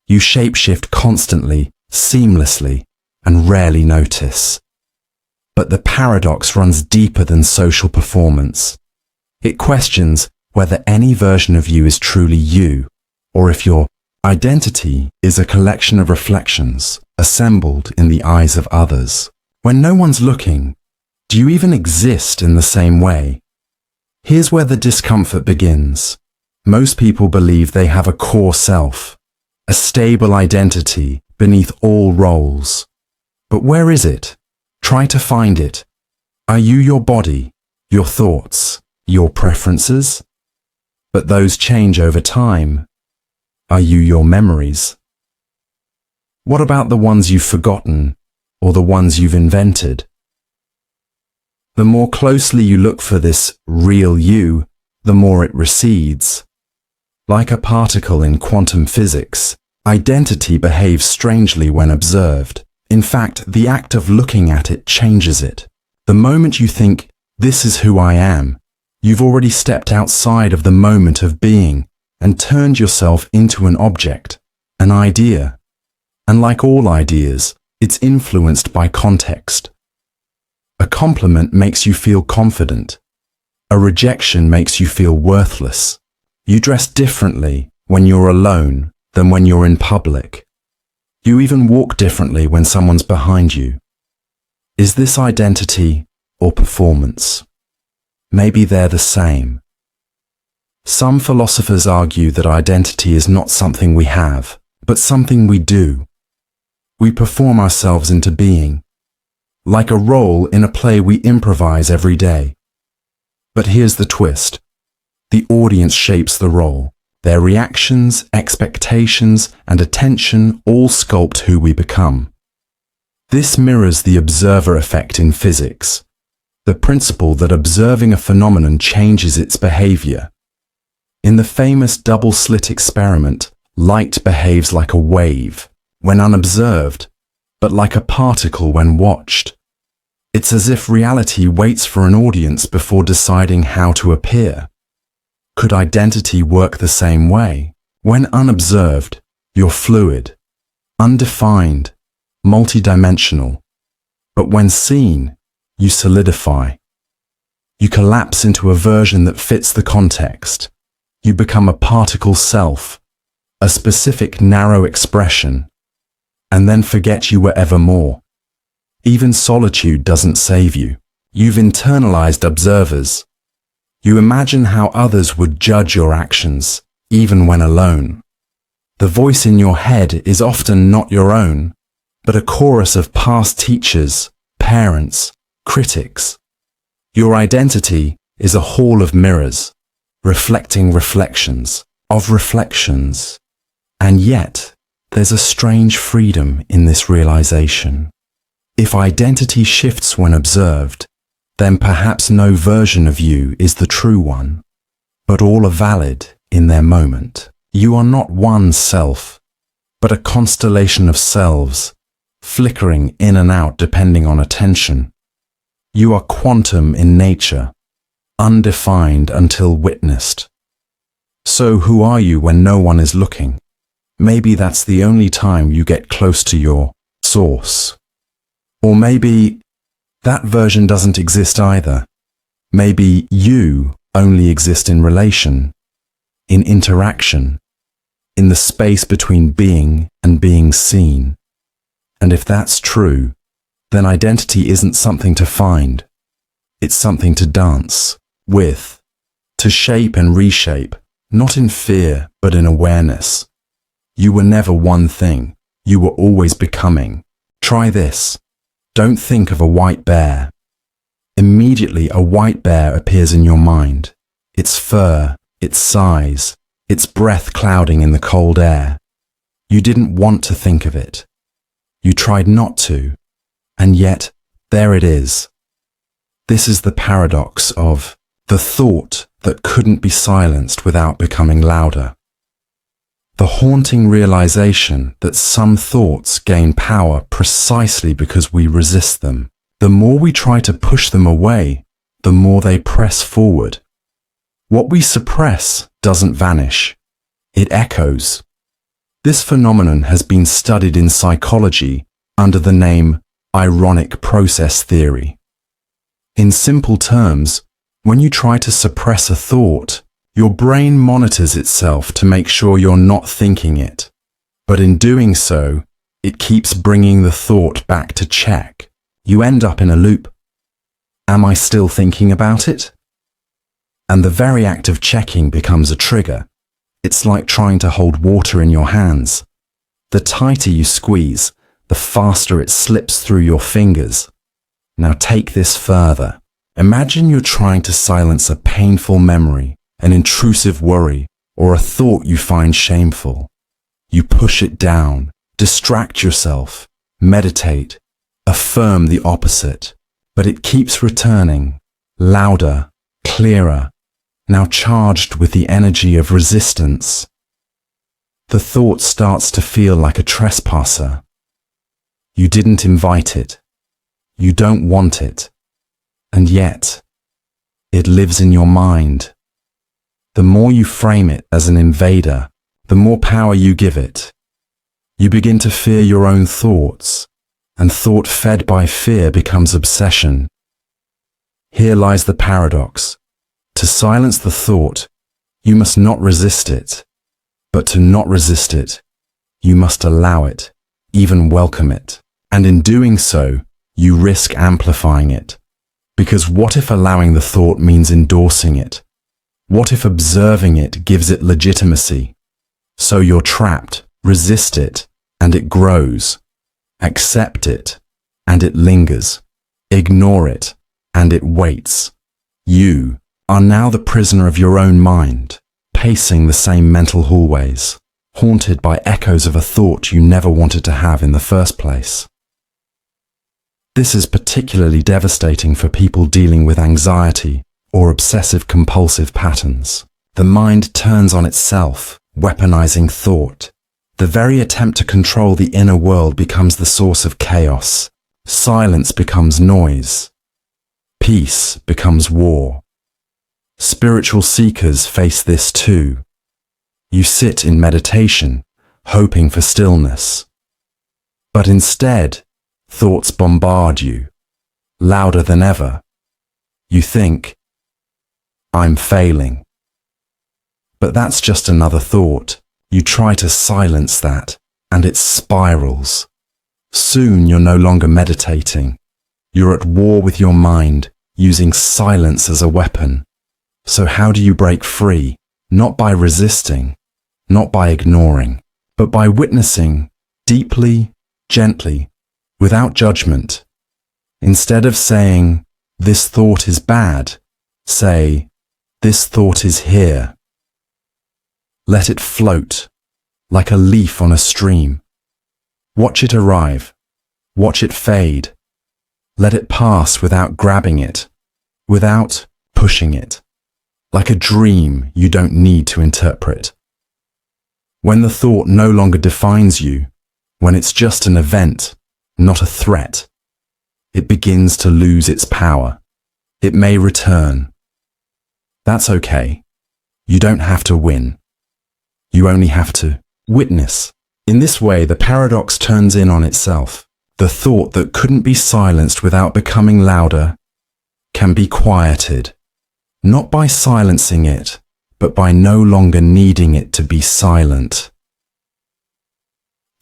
You shapeshift constantly, seamlessly, and rarely notice. But the paradox runs deeper than social performance. It questions whether any version of you is truly you, or if your identity is a collection of reflections assembled in the eyes of others. When no one's looking, do you even exist in the same way? Here's where the discomfort begins. Most people believe they have a core self, a stable identity beneath all roles. But where is it? Try to find it. Are you your body, your thoughts, your preferences? But those change over time. Are you your memories? What about the ones you've forgotten, or the ones you've invented? The more closely you look for this real you, the more it recedes. Like a particle in quantum physics, identity behaves strangely when observed. In fact, the act of looking at it changes it. The moment you think, "This is who I am," you've already stepped outside of the moment of being and turned yourself into an object, an idea. And like all ideas, it's influenced by context. A compliment makes you feel confident. A rejection makes you feel worthless. You dress differently when you're alone than when you're in public. You even walk differently when someone's behind you. Is this identity or performance? Maybe they're the same. Some philosophers argue that identity is not something we have, but something we do. We perform ourselves into being, like a role in a play we improvise every day. But here's the twist. The audience shapes the role. Their reactions, expectations, and attention all sculpt who we become. This mirrors the observer effect in physics, the principle that observing a phenomenon changes its behavior. In the famous double-slit experiment, light behaves like a wave when unobserved, but like a particle when watched. It's as if reality waits for an audience before deciding how to appear. Could identity work the same way? When unobserved, you're fluid, undefined, multidimensional. But when seen, you solidify. You collapse into a version that fits the context. You become a particle self, a specific narrow expression, and then forget you were ever more. Even solitude doesn't save you. You've internalized observers. You imagine how others would judge your actions, even when alone. The voice in your head is often not your own, but a chorus of past teachers, parents, critics. Your identity is a hall of mirrors, reflecting reflections of reflections. And yet, there's a strange freedom in this realization. If identity shifts when observed, then perhaps no version of you is the true one, but all are valid in their moment. You are not one self, but a constellation of selves, flickering in and out depending on attention. You are quantum in nature, undefined until witnessed. So who are you when no one is looking? Maybe that's the only time you get close to your source. Or maybe that version doesn't exist either. Maybe you only exist in relation, in interaction, in the space between being and being seen. And if that's true, then identity isn't something to find. It's something to dance with, to shape and reshape, not in fear, but in awareness. You were never one thing. You were always becoming. Try this. Don't think of a white bear. Immediately, a white bear appears in your mind. Its fur, its size, its breath clouding in the cold air. You didn't want to think of it. You tried not to, and yet, there it is. This is the paradox of the thought that couldn't be silenced without becoming louder. The haunting realization that some thoughts gain power precisely because we resist them. The more we try to push them away, the more they press forward. What we suppress doesn't vanish. It echoes. This phenomenon has been studied in psychology under the name ironic process theory. In simple terms, when you try to suppress a thought, your brain monitors itself to make sure you're not thinking it. But in doing so, it keeps bringing the thought back to check. You end up in a loop. Am I still thinking about it? And the very act of checking becomes a trigger. It's like trying to hold water in your hands. The tighter you squeeze, the faster it slips through your fingers. Now take this further. Imagine you're trying to silence a painful memory, an intrusive worry, or a thought you find shameful. You push it down, distract yourself, meditate, affirm the opposite, but it keeps returning, louder, clearer, now charged with the energy of resistance. The thought starts to feel like a trespasser. You didn't invite it. You don't want it. And yet, it lives in your mind. The more you frame it as an invader, the more power you give it. You begin to fear your own thoughts, and thought fed by fear becomes obsession. Here lies the paradox. To silence the thought, you must not resist it. But to not resist it, you must allow it, even welcome it. And in doing so, you risk amplifying it. Because what if allowing the thought means endorsing it? What if observing it gives it legitimacy? So you're trapped, resist it, and it grows. Accept it, and it lingers. Ignore it, and it waits. You are now the prisoner of your own mind, pacing the same mental hallways, haunted by echoes of a thought you never wanted to have in the first place. This is particularly devastating for people dealing with anxiety or obsessive-compulsive patterns. The mind turns on itself, weaponizing thought. The very attempt to control the inner world becomes the source of chaos. Silence becomes noise. Peace becomes war. Spiritual seekers face this too. You sit in meditation, hoping for stillness. But instead, thoughts bombard you, louder than ever. You think, I'm failing. But that's just another thought. You try to silence that, and it spirals. Soon you're no longer meditating. You're at war with your mind, using silence as a weapon. So how do you break free? Not by resisting, not by ignoring, but by witnessing deeply, gently, without judgment. Instead of saying, this thought is bad, say, this thought is here. Let it float, like a leaf on a stream. Watch it arrive. Watch it fade. Let it pass without grabbing it, without pushing it. Like a dream you don't need to interpret. When the thought no longer defines you, when it's just an event, not a threat, it begins to lose its power. It may return. That's okay. You don't have to win. You only have to witness. In this way, the paradox turns in on itself. The thought that couldn't be silenced without becoming louder can be quieted, not by silencing it, but by no longer needing it to be silent.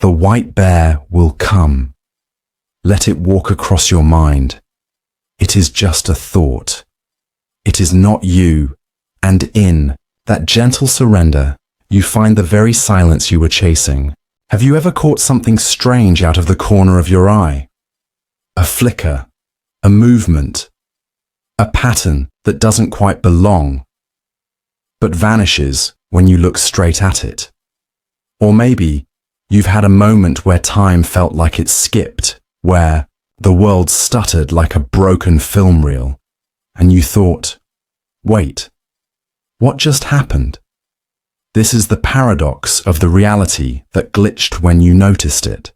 The white bear will come. Let it walk across your mind. It is just a thought. It is not you, and in that gentle surrender, you find the very silence you were chasing. Have you ever caught something strange out of the corner of your eye? A flicker, a movement, a pattern that doesn't quite belong, but vanishes when you look straight at it. Or maybe you've had a moment where time felt like it skipped, where the world stuttered like a broken film reel, and you thought, wait, what just happened? This is the paradox of the reality that glitched when you noticed it.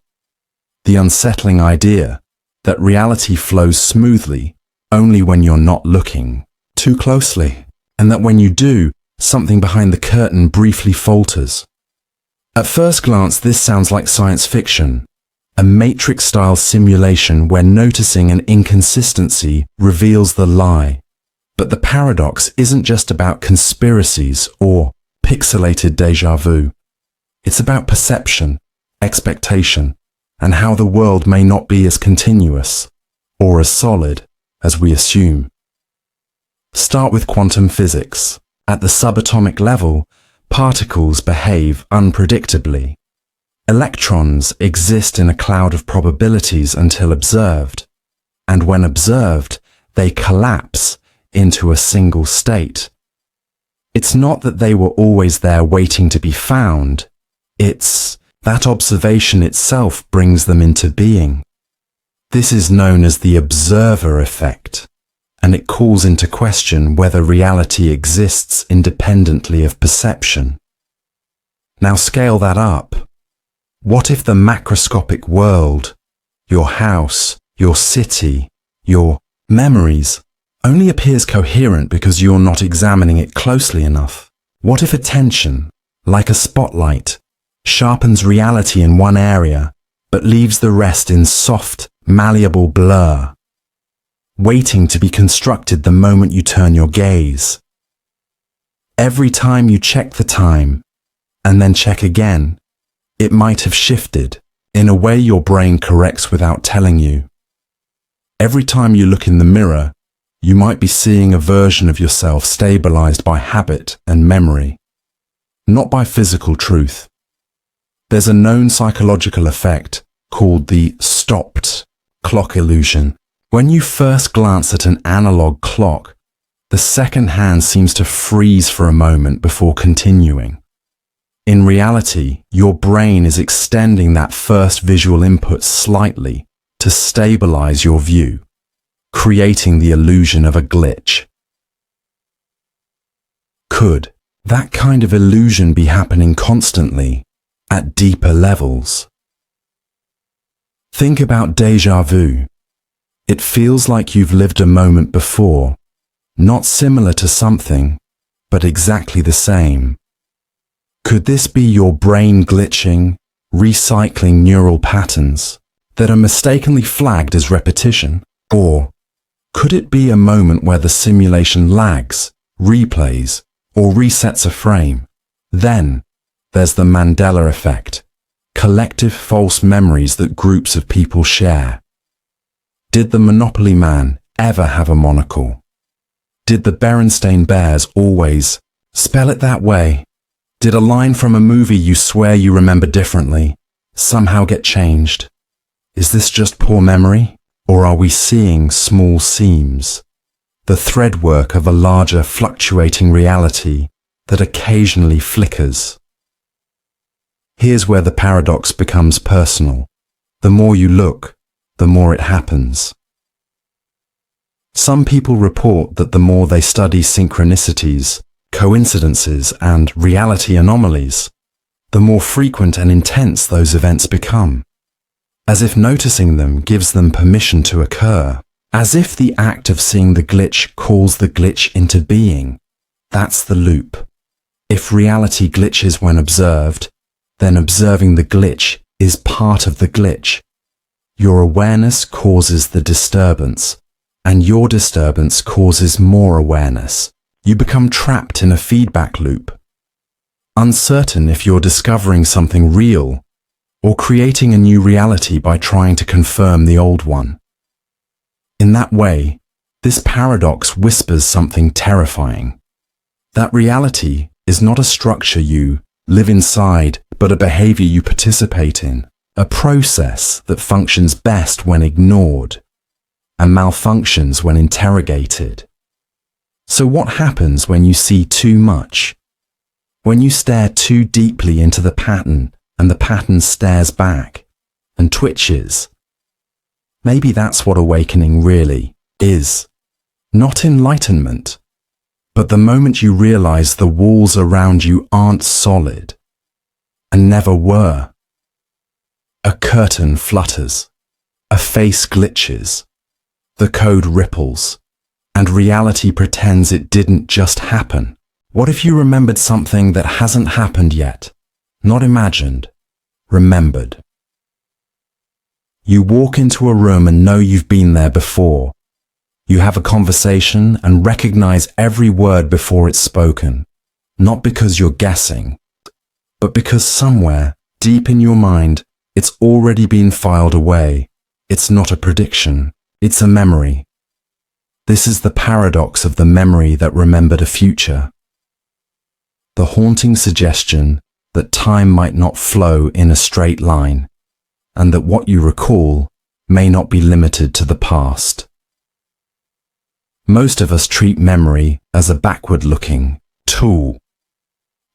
The unsettling idea that reality flows smoothly only when you're not looking too closely, and that when you do, something behind the curtain briefly falters. At first glance, this sounds like science fiction, a Matrix-style simulation where noticing an inconsistency reveals the lie. But the paradox isn't just about conspiracies or pixelated déjà vu. It's about perception, expectation, and how the world may not be as continuous or as solid as we assume. Start with quantum physics. At the subatomic level, particles behave unpredictably. Electrons exist in a cloud of probabilities until observed, and when observed, they collapse into a single state. It's not that they were always there waiting to be found, it's that observation itself brings them into being. This is known as the observer effect, and it calls into question whether reality exists independently of perception. Now scale that up. What if the macroscopic world, your house, your city, your memories, only appears coherent because you're not examining it closely enough? What if attention, like a spotlight, sharpens reality in one area, but leaves the rest in soft, malleable blur, waiting to be constructed the moment you turn your gaze? Every time you check the time, and then check again, it might have shifted in a way your brain corrects without telling you. Every time you look in the mirror, you might be seeing a version of yourself stabilized by habit and memory, not by physical truth. There's a known psychological effect called the stopped clock illusion. When you first glance at an analog clock, the second hand seems to freeze for a moment before continuing. In reality, your brain is extending that first visual input slightly to stabilize your view, creating the illusion of a glitch. Could that kind of illusion be happening constantly at deeper levels? Think about déjà vu. It feels like you've lived a moment before, not similar to something, but exactly the same. Could this be your brain glitching, recycling neural patterns that are mistakenly flagged as repetition? Or could it be a moment where the simulation lags, replays, or resets a frame? Then there's the Mandela effect, collective false memories that groups of people share. Did the Monopoly man ever have a monocle? Did the Berenstain Bears always spell it that way? Did a line from a movie you swear you remember differently somehow get changed? Is this just poor memory, or are we seeing small seams, the threadwork of a larger fluctuating reality that occasionally flickers? Here's where the paradox becomes personal. The more you look, the more it happens. Some people report that the more they study synchronicities, coincidences, and reality anomalies, the more frequent and intense those events become, as if noticing them gives them permission to occur, as if the act of seeing the glitch calls the glitch into being. That's the loop. If reality glitches when observed, then observing the glitch is part of the glitch. Your awareness causes the disturbance, and your disturbance causes more awareness. You become trapped in a feedback loop, uncertain if you're discovering something real or creating a new reality by trying to confirm the old one. In that way, this paradox whispers something terrifying. That reality is not a structure you live inside, but a behavior you participate in, a process that functions best when ignored and malfunctions when interrogated. So what happens when you see too much? When you stare too deeply into the pattern and the pattern stares back and twitches? Maybe that's what awakening really is. Not enlightenment, but the moment you realize the walls around you aren't solid and never were. A curtain flutters, a face glitches, the code ripples, and reality pretends it didn't just happen. What if you remembered something that hasn't happened yet? Not imagined, remembered. You walk into a room and know you've been there before. You have a conversation and recognize every word before it's spoken, not because you're guessing, but because somewhere, deep in your mind, it's already been filed away. It's not a prediction, it's a memory. This is the paradox of the memory that remembered a future. The haunting suggestion that time might not flow in a straight line, and that what you recall may not be limited to the past. Most of us treat memory as a backward-looking tool.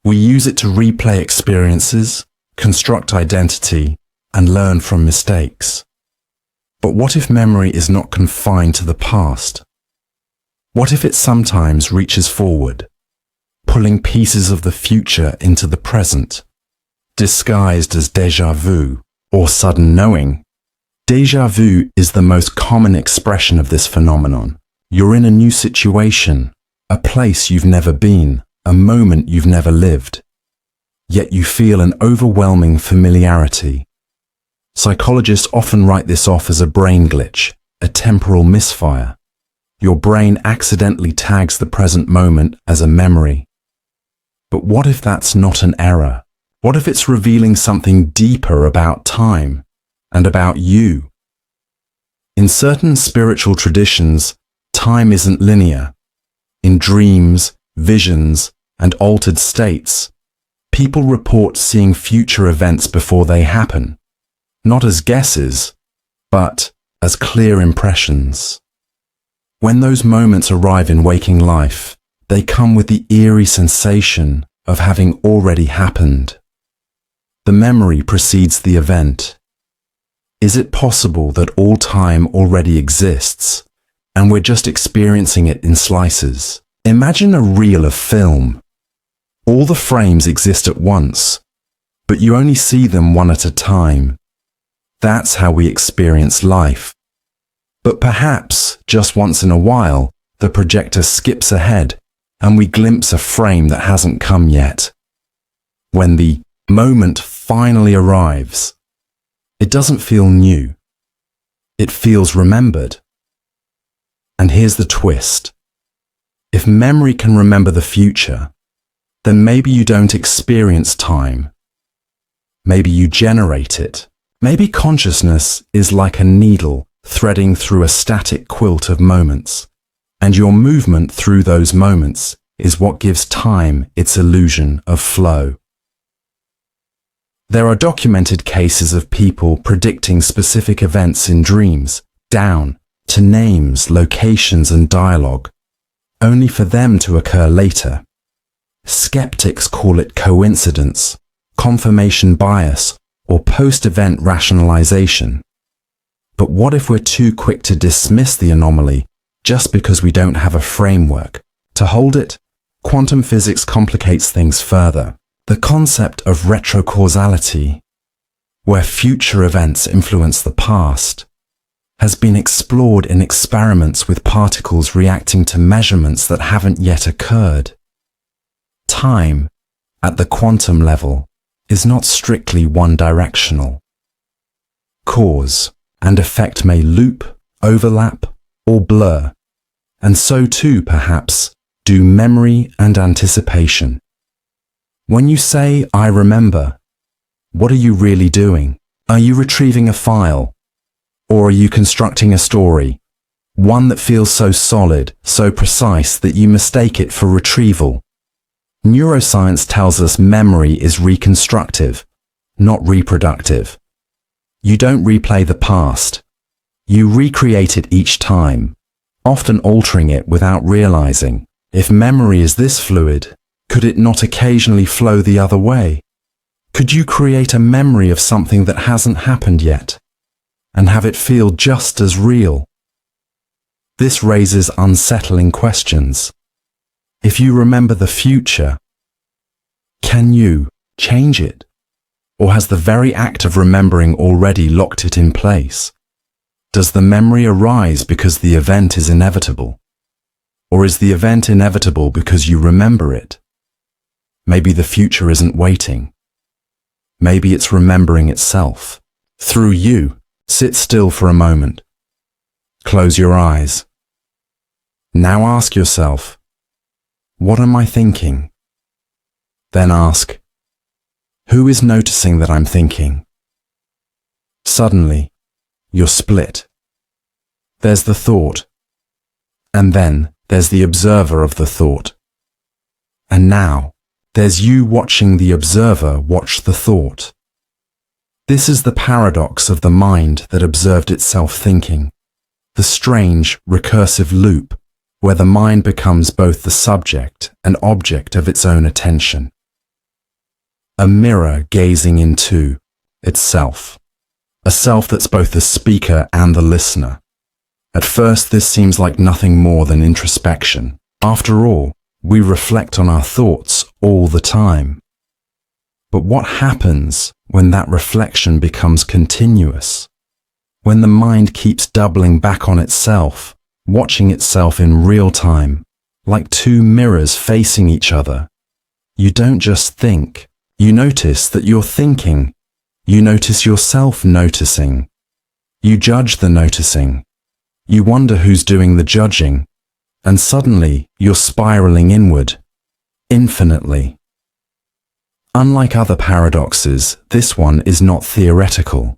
We use it to replay experiences, construct identity, and learn from mistakes. But what if memory is not confined to the past? What if it sometimes reaches forward, pulling pieces of the future into the present, disguised as déjà vu or sudden knowing? Déjà vu is the most common expression of this phenomenon. You're in a new situation, a place you've never been, a moment you've never lived. Yet you feel an overwhelming familiarity. Psychologists often write this off as a brain glitch, a temporal misfire. Your brain accidentally tags the present moment as a memory. But what if that's not an error? What if it's revealing something deeper about time and about you? In certain spiritual traditions, time isn't linear. In dreams, visions, and altered states, people report seeing future events before they happen, not as guesses, but as clear impressions. When those moments arrive in waking life, they come with the eerie sensation of having already happened. The memory precedes the event. Is it possible that all time already exists, and we're just experiencing it in slices? Imagine a reel of film. All the frames exist at once, but you only see them one at a time. That's how we experience life. But perhaps, just once in a while, the projector skips ahead and we glimpse a frame that hasn't come yet. When the moment finally arrives, it doesn't feel new. It feels remembered. And here's the twist. If memory can remember the future, then maybe you don't experience time. Maybe you generate it. Maybe consciousness is like a needle threading through a static quilt of moments, and your movement through those moments is what gives time its illusion of flow. There are documented cases of people predicting specific events in dreams, down to names, locations, and dialogue, only for them to occur later. Skeptics call it coincidence, confirmation bias, or post-event rationalization. But what if we're too quick to dismiss the anomaly just because we don't have a framework to hold it? Quantum physics complicates things further. The concept of retrocausality, where future events influence the past, has been explored in experiments with particles reacting to measurements that haven't yet occurred. Time, at the quantum level, is not strictly one-directional. Cause and effect may loop, overlap, or blur, and so too, perhaps, do memory and anticipation. When you say, "I remember," what are you really doing? Are you retrieving a file? Or are you constructing a story? One that feels so solid, so precise that you mistake it for retrieval. Neuroscience tells us memory is reconstructive, not reproductive. You don't replay the past. You recreate it each time, often altering it without realizing. If memory is this fluid, could it not occasionally flow the other way? Could you create a memory of something that hasn't happened yet, and have it feel just as real? This raises unsettling questions. If you remember the future, can you change it? Or has the very act of remembering already locked it in place? Does the memory arise because the event is inevitable? Or is the event inevitable because you remember it? Maybe the future isn't waiting. Maybe it's remembering itself. Through you, sit still for a moment. Close your eyes. Now ask yourself, what am I thinking? Then ask, who is noticing that I'm thinking? Suddenly, you're split. There's the thought, and then there's the observer of the thought. And now, there's you watching the observer watch the thought. This is the paradox of the mind that observed itself thinking, the strange, recursive loop where the mind becomes both the subject and object of its own attention. A mirror gazing into itself, a self that's both the speaker and the listener. At first, this seems like nothing more than introspection. After all, we reflect on our thoughts all the time. But what happens when that reflection becomes continuous? When the mind keeps doubling back on itself, watching itself in real time, like two mirrors facing each other? You don't just think. You notice that you're thinking. You notice yourself noticing. You judge the noticing. You wonder who's doing the judging. And suddenly, you're spiraling inward, infinitely. Unlike other paradoxes, this one is not theoretical.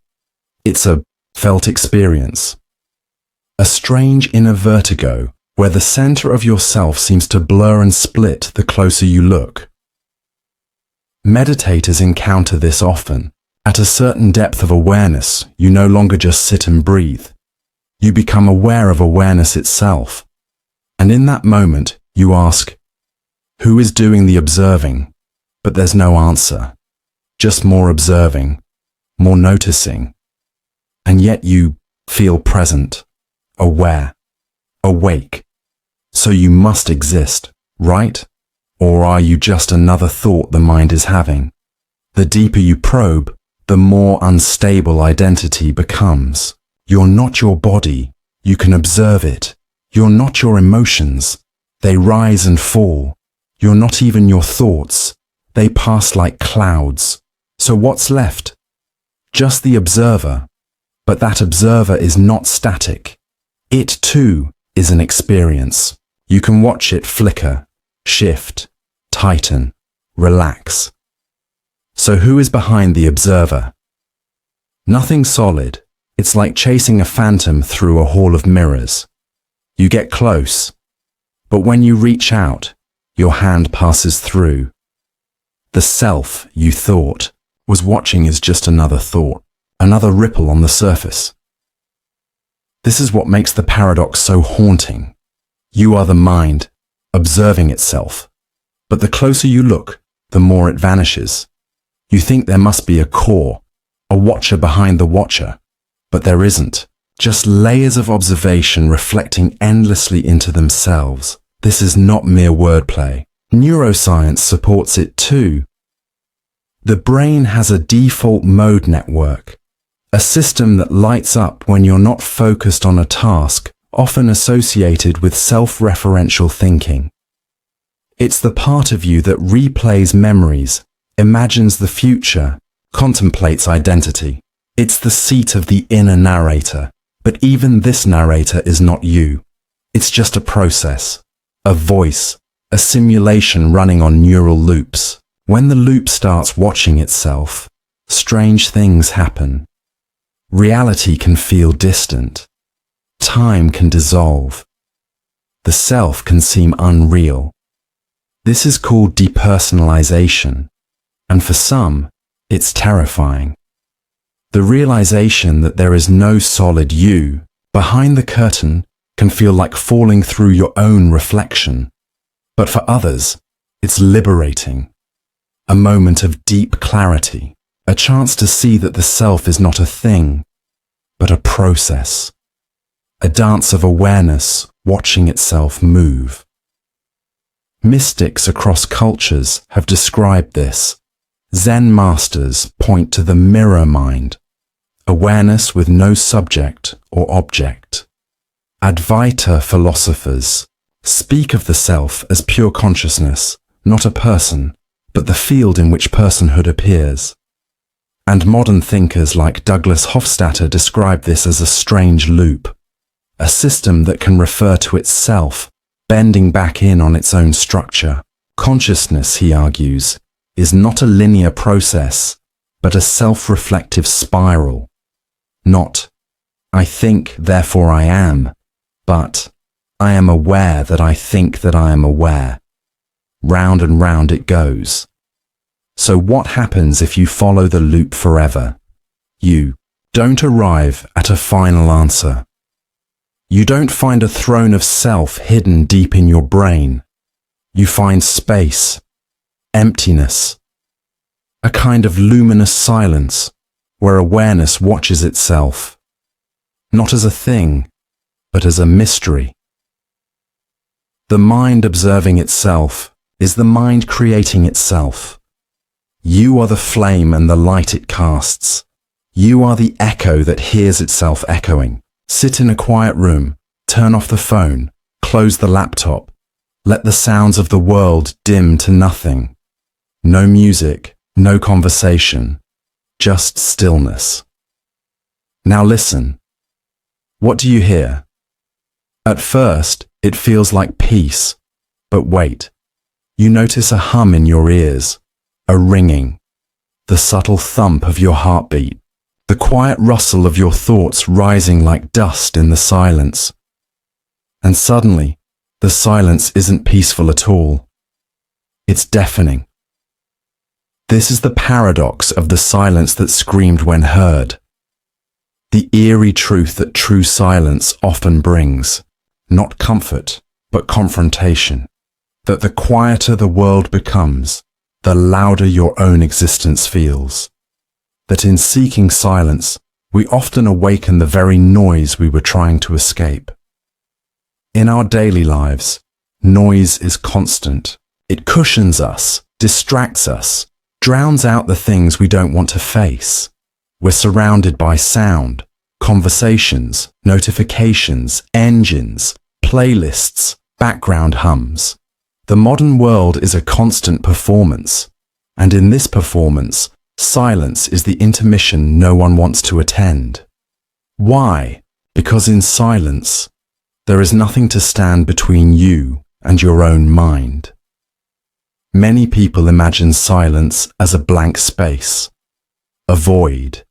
It's a felt experience. A strange inner vertigo, where the center of yourself seems to blur and split the closer you look. Meditators encounter this often. At a certain depth of awareness, you no longer just sit and breathe. You become aware of awareness itself. And in that moment, you ask, who is doing the observing? But there's no answer. Just more observing, more noticing. And yet you feel present, aware, awake. So you must exist, right? Or are you just another thought the mind is having? The deeper you probe, the more unstable identity becomes. You're not your body. You can observe it. You're not your emotions. They rise and fall. You're not even your thoughts. They pass like clouds. So what's left? Just the observer. But that observer is not static. It too is an experience. You can watch it flicker, shift, tighten, relax. So who is behind the observer? Nothing solid. It's like chasing a phantom through a hall of mirrors. You get close, but when you reach out, your hand passes through. The self you thought was watching is just another thought, another ripple on the surface. This is what makes the paradox so haunting. You are the mind, observing itself. But the closer you look, the more it vanishes. You think there must be a core, a watcher behind the watcher. But there isn't. Just layers of observation reflecting endlessly into themselves. This is not mere wordplay. Neuroscience supports it too. The brain has a default mode network, a system that lights up when you're not focused on a task, often associated with self-referential thinking. It's the part of you that replays memories, imagines the future, contemplates identity. It's the seat of the inner narrator. But even this narrator is not you. It's just a process, a voice, a simulation running on neural loops. When the loop starts watching itself, strange things happen. Reality can feel distant. Time can dissolve. The self can seem unreal. This is called depersonalization, and for some, it's terrifying. The realization that there is no solid you behind the curtain can feel like falling through your own reflection. But for others, it's liberating. A moment of deep clarity, a chance to see that the self is not a thing, but a process. A dance of awareness watching itself move. Mystics across cultures have described this. Zen masters point to the mirror mind, awareness with no subject or object. Advaita philosophers speak of the self as pure consciousness, not a person, but the field in which personhood appears. And modern thinkers like Douglas Hofstadter describe this as a strange loop, a system that can refer to itself, bending back in on its own structure. Consciousness, he argues, is not a linear process, but a self-reflective spiral. Not, I think, therefore I am, but I am aware that I think that I am aware. Round and round it goes. So what happens if you follow the loop forever? You don't arrive at a final answer. You don't find a throne of self hidden deep in your brain. You find space, emptiness, a kind of luminous silence where awareness watches itself, not as a thing, but as a mystery. The mind observing itself is the mind creating itself. You are the flame and the light it casts. You are the echo that hears itself echoing. Sit in a quiet room, turn off the phone, close the laptop, let the sounds of the world dim to nothing. No music, no conversation, just stillness. Now listen. What do you hear? At first, it feels like peace, but wait. You notice a hum in your ears, a ringing, the subtle thump of your heartbeat, the quiet rustle of your thoughts rising like dust in the silence. And suddenly, the silence isn't peaceful at all. It's deafening. This is the paradox of the silence that screamed when heard. The eerie truth that true silence often brings, not comfort, but confrontation. That the quieter the world becomes, the louder your own existence feels. That in seeking silence, we often awaken the very noise we were trying to escape. In our daily lives, noise is constant. It cushions us, distracts us, drowns out the things we don't want to face. We're surrounded by sound, conversations, notifications, engines, playlists, background hums. The modern world is a constant performance, and in this performance, silence is the intermission no one wants to attend. Why? Because in silence, there is nothing to stand between you and your own mind. Many people imagine silence as a blank space, a void.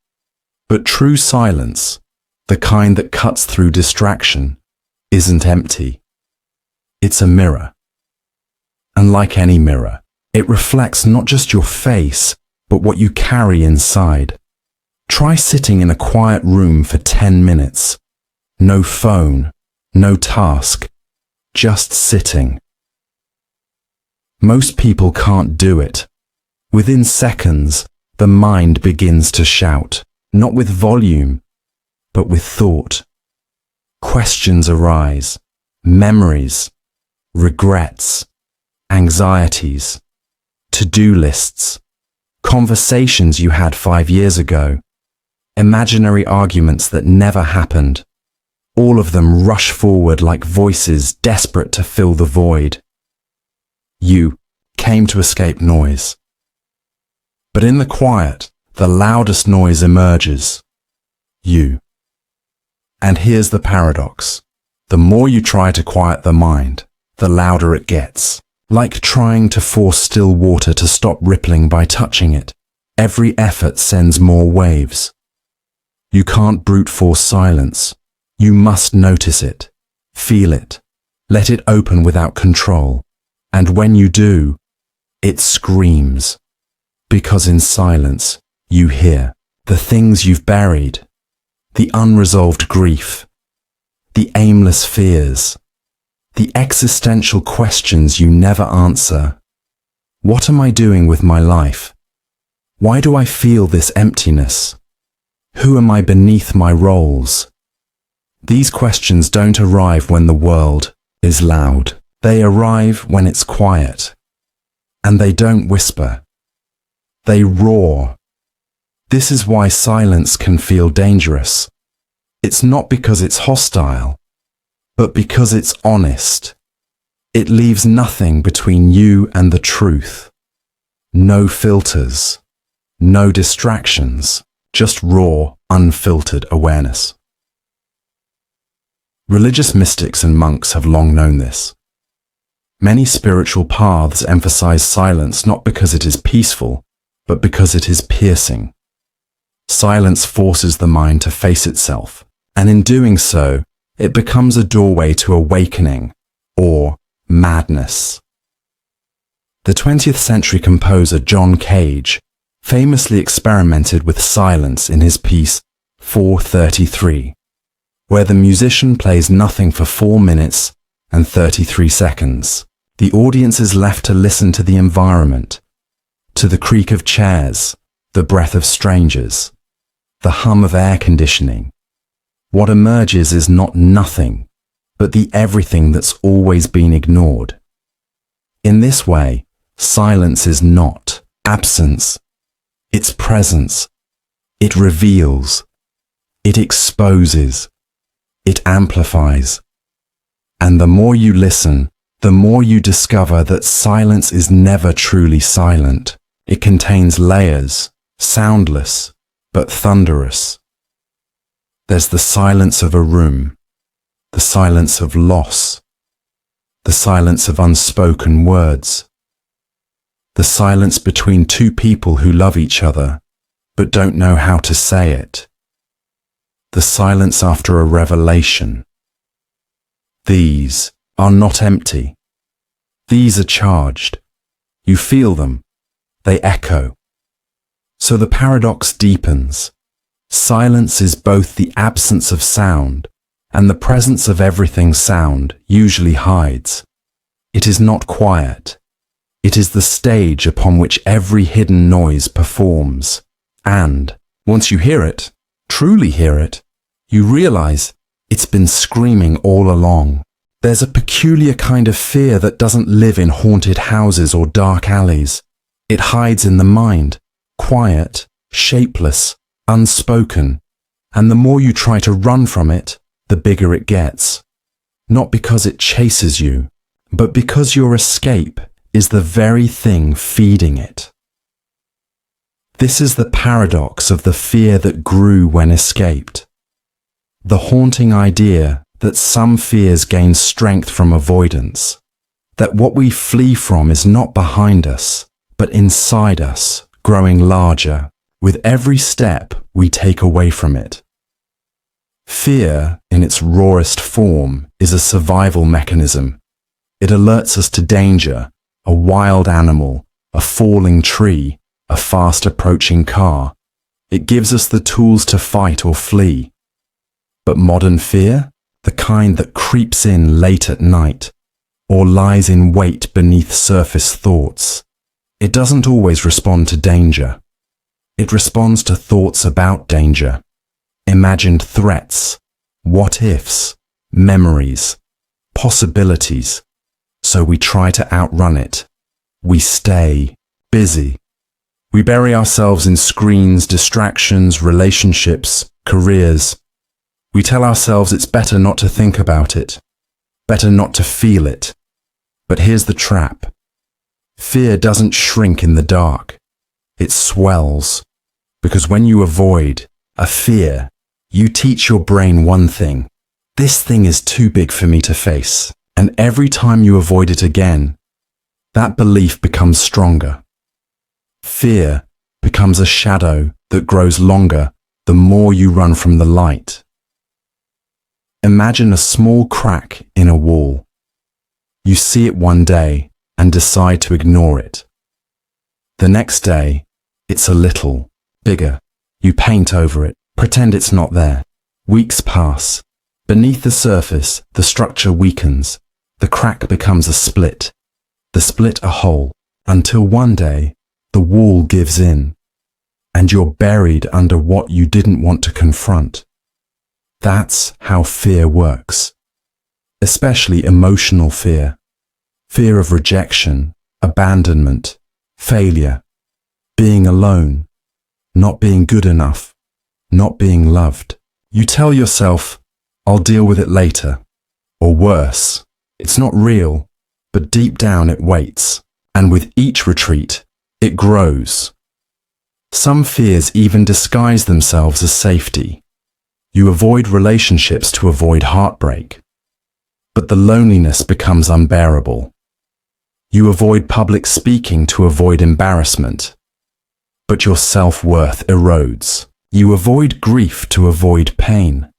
But true silence, the kind that cuts through distraction, isn't empty. It's a mirror. And like any mirror, it reflects not just your face, but what you carry inside. Try sitting in a quiet room for 10 minutes. No phone, no task, just sitting. Most people can't do it. Within seconds, the mind begins to shout, not with volume, but with thought. Questions arise, memories, regrets, anxieties, to-do lists, conversations you had 5 years ago, imaginary arguments that never happened. All of them rush forward like voices desperate to fill the void. You came to escape noise. But in the quiet, the loudest noise emerges. You. And here's the paradox. The more you try to quiet the mind, the louder it gets. Like trying to force still water to stop rippling by touching it. Every effort sends more waves. You can't brute force silence. You must notice it, feel it, let it open without control. And when you do, it screams. Because in silence, you hear the things you've buried, the unresolved grief, the aimless fears, the existential questions you never answer. What am I doing with my life? Why do I feel this emptiness? Who am I beneath my roles? These questions don't arrive when the world is loud. They arrive when it's quiet. And they don't whisper. They roar. This is why silence can feel dangerous. It's not because it's hostile, but because it's honest. It leaves nothing between you and the truth. No filters, no distractions, just raw, unfiltered awareness. Religious mystics and monks have long known this. Many spiritual paths emphasize silence not because it is peaceful, but because it is piercing. Silence forces the mind to face itself, and in doing so, it becomes a doorway to awakening, or madness. The 20th century composer John Cage famously experimented with silence in his piece 433, where the musician plays nothing for 4 minutes and 33 seconds. The audience is left to listen to the environment, to the creak of chairs, the breath of strangers, the hum of air conditioning. What emerges is not nothing, but the everything that's always been ignored. In this way, silence is not absence. It's presence. It reveals. It exposes. It amplifies. And the more you listen, the more you discover that silence is never truly silent. It contains layers, soundless, but thunderous. There's the silence of a room, the silence of loss, the silence of unspoken words, the silence between two people who love each other, but don't know how to say it, the silence after a revelation. These are not empty. These are charged. You feel them. They echo. So the paradox deepens. Silence is both the absence of sound and the presence of everything sound usually hides. It is not quiet. It is the stage upon which every hidden noise performs. And once you hear it, truly hear it, you realize it's been screaming all along. There's a peculiar kind of fear that doesn't live in haunted houses or dark alleys. It hides in the mind, quiet, shapeless, unspoken, and the more you try to run from it, the bigger it gets. Not because it chases you, but because your escape is the very thing feeding it. This is the paradox of the fear that grew when escaped. The haunting idea that some fears gain strength from avoidance, that what we flee from is not behind us, but inside us, growing larger, with every step we take away from it. Fear, in its rawest form, is a survival mechanism. It alerts us to danger, a wild animal, a falling tree, a fast approaching car. It gives us the tools to fight or flee. But modern fear? The kind that creeps in late at night, or lies in wait beneath surface thoughts. It doesn't always respond to danger. It responds to thoughts about danger, imagined threats, what-ifs, memories, possibilities. So we try to outrun it. We stay busy. We bury ourselves in screens, distractions, relationships, careers. We tell ourselves it's better not to think about it, better not to feel it. But here's the trap. Fear doesn't shrink in the dark. It swells. Because when you avoid a fear, you teach your brain one thing. This thing is too big for me to face. And every time you avoid it again, that belief becomes stronger. Fear becomes a shadow that grows longer the more you run from the light. Imagine a small crack in a wall. You see it one day, and decide to ignore it. The next day, it's a little bigger. You paint over it, pretend it's not there. Weeks pass. Beneath the surface, the structure weakens. The crack becomes a split. The split a hole, until one day, the wall gives in, and you're buried under what you didn't want to confront. That's how fear works. Especially emotional fear. Fear of rejection, abandonment, failure, being alone, not being good enough, not being loved. You tell yourself, I'll deal with it later. Or worse, it's not real, but deep down it waits, and with each retreat, it grows. Some fears even disguise themselves as safety. You avoid relationships to avoid heartbreak. But the loneliness becomes unbearable. You avoid public speaking to avoid embarrassment. But your self-worth erodes. You avoid grief to avoid pain.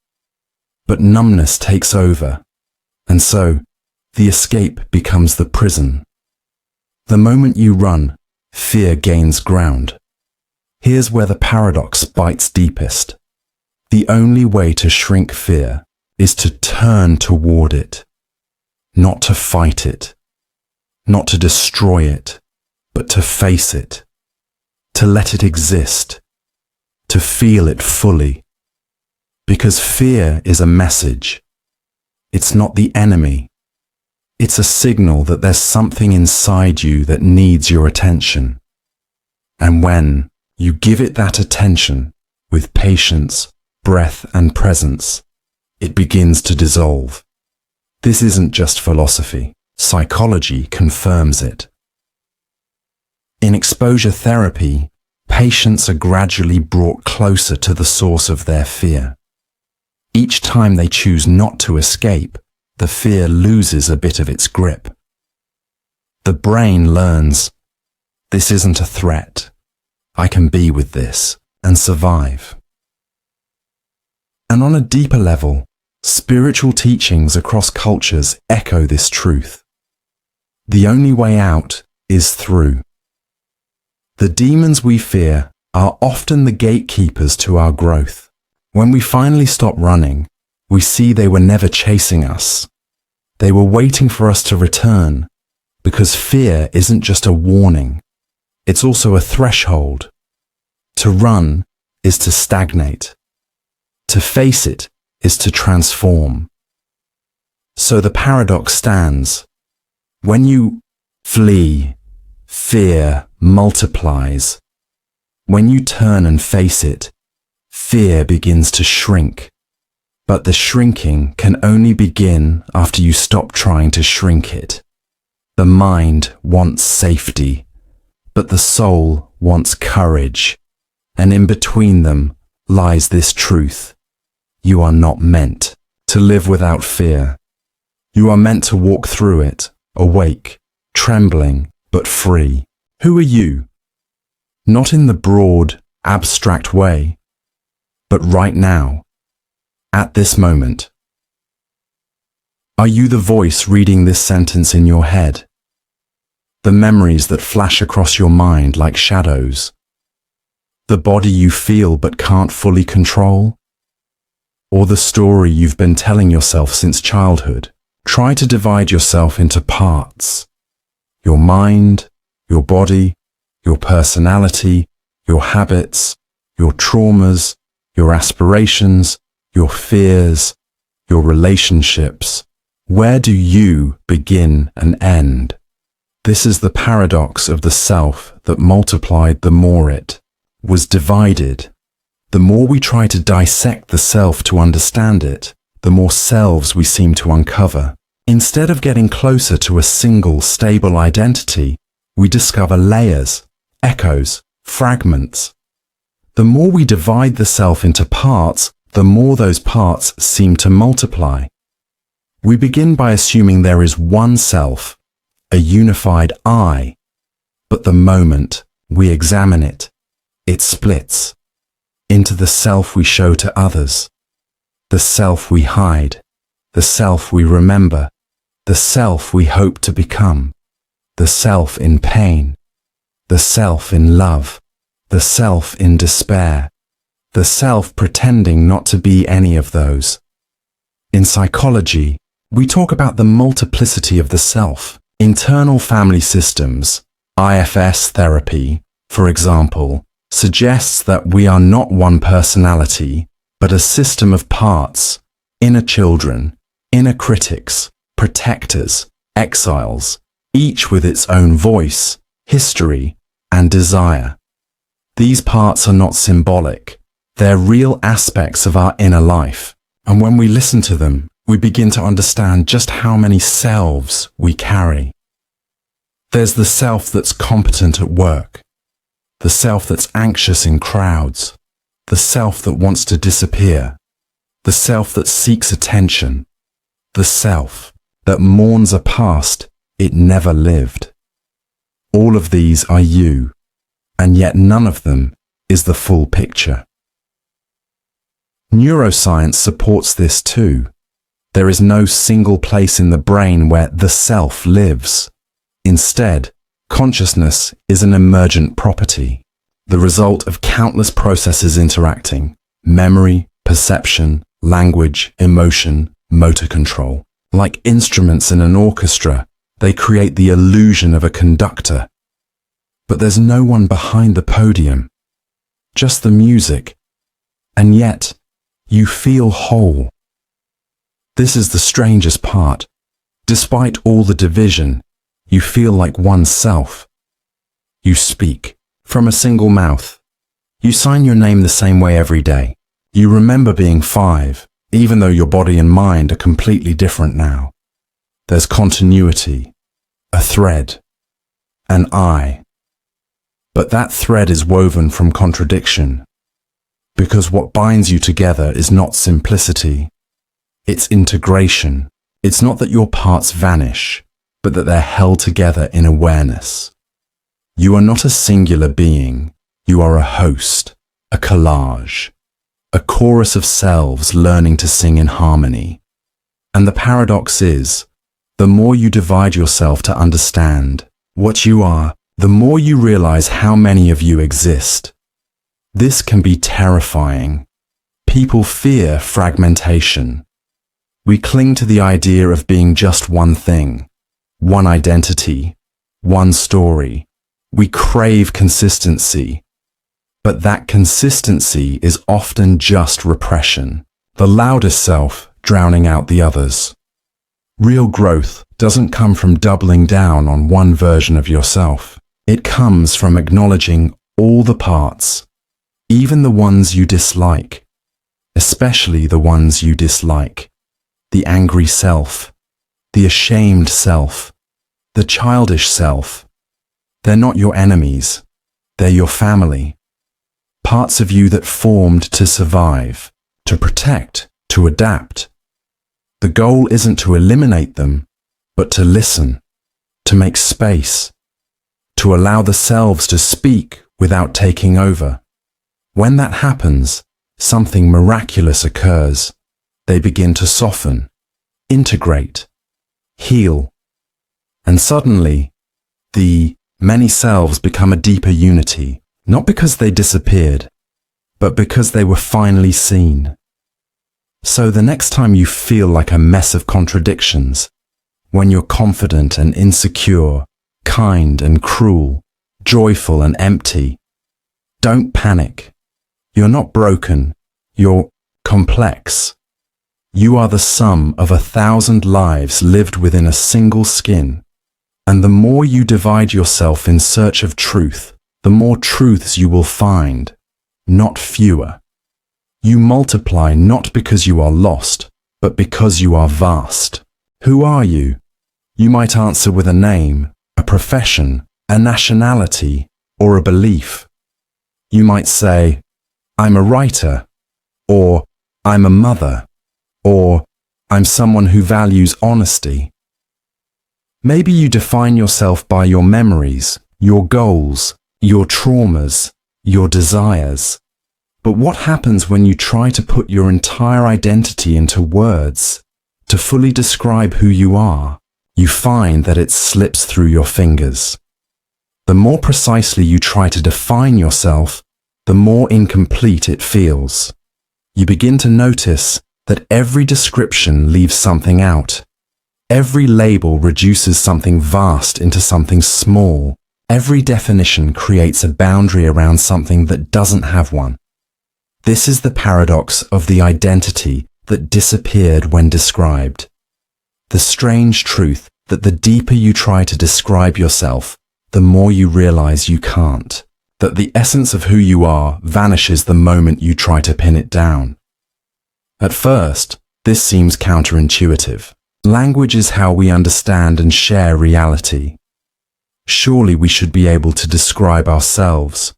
But numbness takes over, and so the escape becomes the prison. The moment you run, fear gains ground. Here's where the paradox bites deepest. The only way to shrink fear is to turn toward it, not to fight it, not to destroy it, but to face it, to let it exist, to feel it fully. Because fear is a message. It's not the enemy. It's a signal that there's something inside you that needs your attention. And when you give it that attention with patience, breath, and presence, it begins to dissolve. This isn't just philosophy. Psychology confirms it. In exposure therapy, patients are gradually brought closer to the source of their fear. Each time they choose not to escape, the fear loses a bit of its grip. The brain learns, this isn't a threat. I can be with this and survive. And on a deeper level, spiritual teachings across cultures echo this truth. The only way out is through. The demons we fear are often the gatekeepers to our growth. When we finally stop running, we see they were never chasing us. They were waiting for us to return, because fear isn't just a warning. It's also a threshold. To run is to stagnate. To face it is to transform. So the paradox stands. When you flee, fear multiplies. When you turn and face it, fear begins to shrink. But the shrinking can only begin after you stop trying to shrink it. The mind wants safety, but the soul wants courage. And in between them lies this truth. You are not meant to live without fear. You are meant to walk through it, awake, trembling, but free. Who are you? Not in the broad, abstract way, but right now, at this moment. Are you the voice reading this sentence in your head? The memories that flash across your mind like shadows? The body you feel but can't fully control? Or the story you've been telling yourself since childhood? Try to divide yourself into parts. Your mind, your body, your personality, your habits, your traumas, your aspirations, your fears, your relationships. Where do you begin and end? This is the paradox of the self that multiplied the more it was divided. The more we try to dissect the self to understand it, the more selves we seem to uncover. Instead of getting closer to a single stable identity, we discover layers, echoes, fragments. The more we divide the self into parts, the more those parts seem to multiply. We begin by assuming there is one self, a unified I, but the moment we examine it, it splits into the self we show to others, the self we hide, the self we remember, the self we hope to become. the self in pain, the self in love, the self in despair, the self pretending not to be any of those. In psychology, we talk about the multiplicity of the self. Internal family systems, IFS therapy, for example, suggests that we are not one personality, but a system of parts, inner children, inner critics, protectors, exiles, each with its own voice, history, and desire. These parts are not symbolic. They're real aspects of our inner life, and when we listen to them, we begin to understand just how many selves we carry. There's the self that's competent at work, the self that's anxious in crowds, the self that wants to disappear, the self that seeks attention, the self that mourns a past it never lived. All of these are you, and yet none of them is the full picture. Neuroscience supports this too. There is no single place in the brain where the self lives. Instead, consciousness is an emergent property, the result of countless processes interacting: memory, perception, language, emotion, motor control. Like instruments in an orchestra, they create the illusion of a conductor. But there's no one behind the podium, just the music, and yet you feel whole. This is the strangest part. Despite all the division, you feel like one self. You speak from a single mouth. You sign your name the same way every day. You remember being 5, even though your body and mind are completely different now. There's continuity, a thread, an I. But that thread is woven from contradiction, because what binds you together is not simplicity, it's integration. It's not that your parts vanish, but that they're held together in awareness. You are not a singular being, you are a host, a collage, a chorus of selves learning to sing in harmony. And the paradox is, the more you divide yourself to understand what you are, the more you realize how many of you exist. This can be terrifying. People fear fragmentation. We cling to the idea of being just one thing, one identity, one story. We crave consistency. But that consistency is often just repression, the loudest self drowning out the others. Real growth doesn't come from doubling down on one version of yourself. It comes from acknowledging all the parts, even the ones you dislike, especially the ones you dislike. The angry self, the ashamed self, the childish self. They're not your enemies, they're your family. Parts of you that formed to survive, to protect, to adapt. The goal isn't to eliminate them, but to listen, to make space, to allow the selves to speak without taking over. When that happens, something miraculous occurs. They begin to soften, integrate, heal, and suddenly, the many selves become a deeper unity, not because they disappeared, but because they were finally seen. So the next time you feel like a mess of contradictions, when you're confident and insecure, kind and cruel, joyful and empty, don't panic. You're not broken, you're complex. You are the sum of 1,000 lives lived within a single skin. And the more you divide yourself in search of truth, the more truths you will find, not fewer. You multiply not because you are lost, but because you are vast. Who are you? You might answer with a name, a profession, a nationality, or a belief. You might say, I'm a writer, or I'm a mother, or I'm someone who values honesty. Maybe you define yourself by your memories, your goals, your traumas, your desires. But what happens when you try to put your entire identity into words, to fully describe who you are? you find that it slips through your fingers. The more precisely you try to define yourself, the more incomplete it feels. You begin to notice that every description leaves something out. Every label reduces something vast into something small. Every definition creates a boundary around something that doesn't have one. This is the paradox of the identity that disappeared when described. The strange truth that the deeper you try to describe yourself, the more you realize you can't. That the essence of who you are vanishes the moment you try to pin it down. At first, this seems counterintuitive. Language is how we understand and share reality. Surely we should be able to describe ourselves.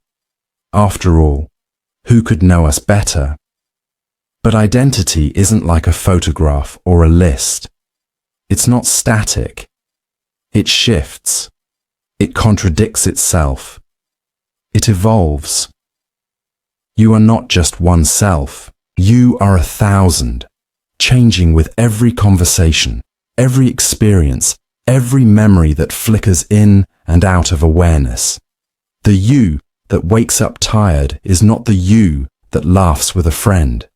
After all, who could know us better? But identity isn't like a photograph or a list. It's not static. It shifts. It contradicts itself. It evolves. You are not just one self. You are 1,000, changing with every conversation, every experience, every memory that flickers in and out of awareness. The you that wakes up tired is not the you that laughs with a friend.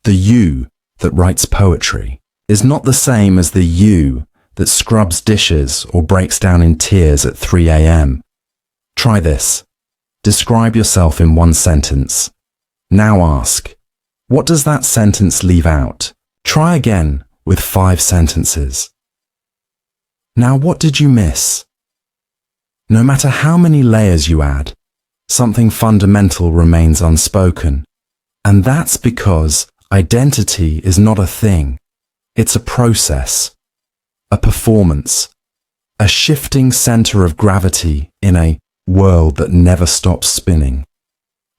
The you that writes poetry is not the same as the you that scrubs dishes or breaks down in tears at 3 a.m. Try this. Describe yourself in one sentence. Now ask, what does that sentence leave out? Try again with 5 sentences. Now, what did you miss? No matter how many layers you add, something fundamental remains unspoken. And that's because identity is not a thing. It's a process, a performance, a shifting center of gravity in a world that never stops spinning.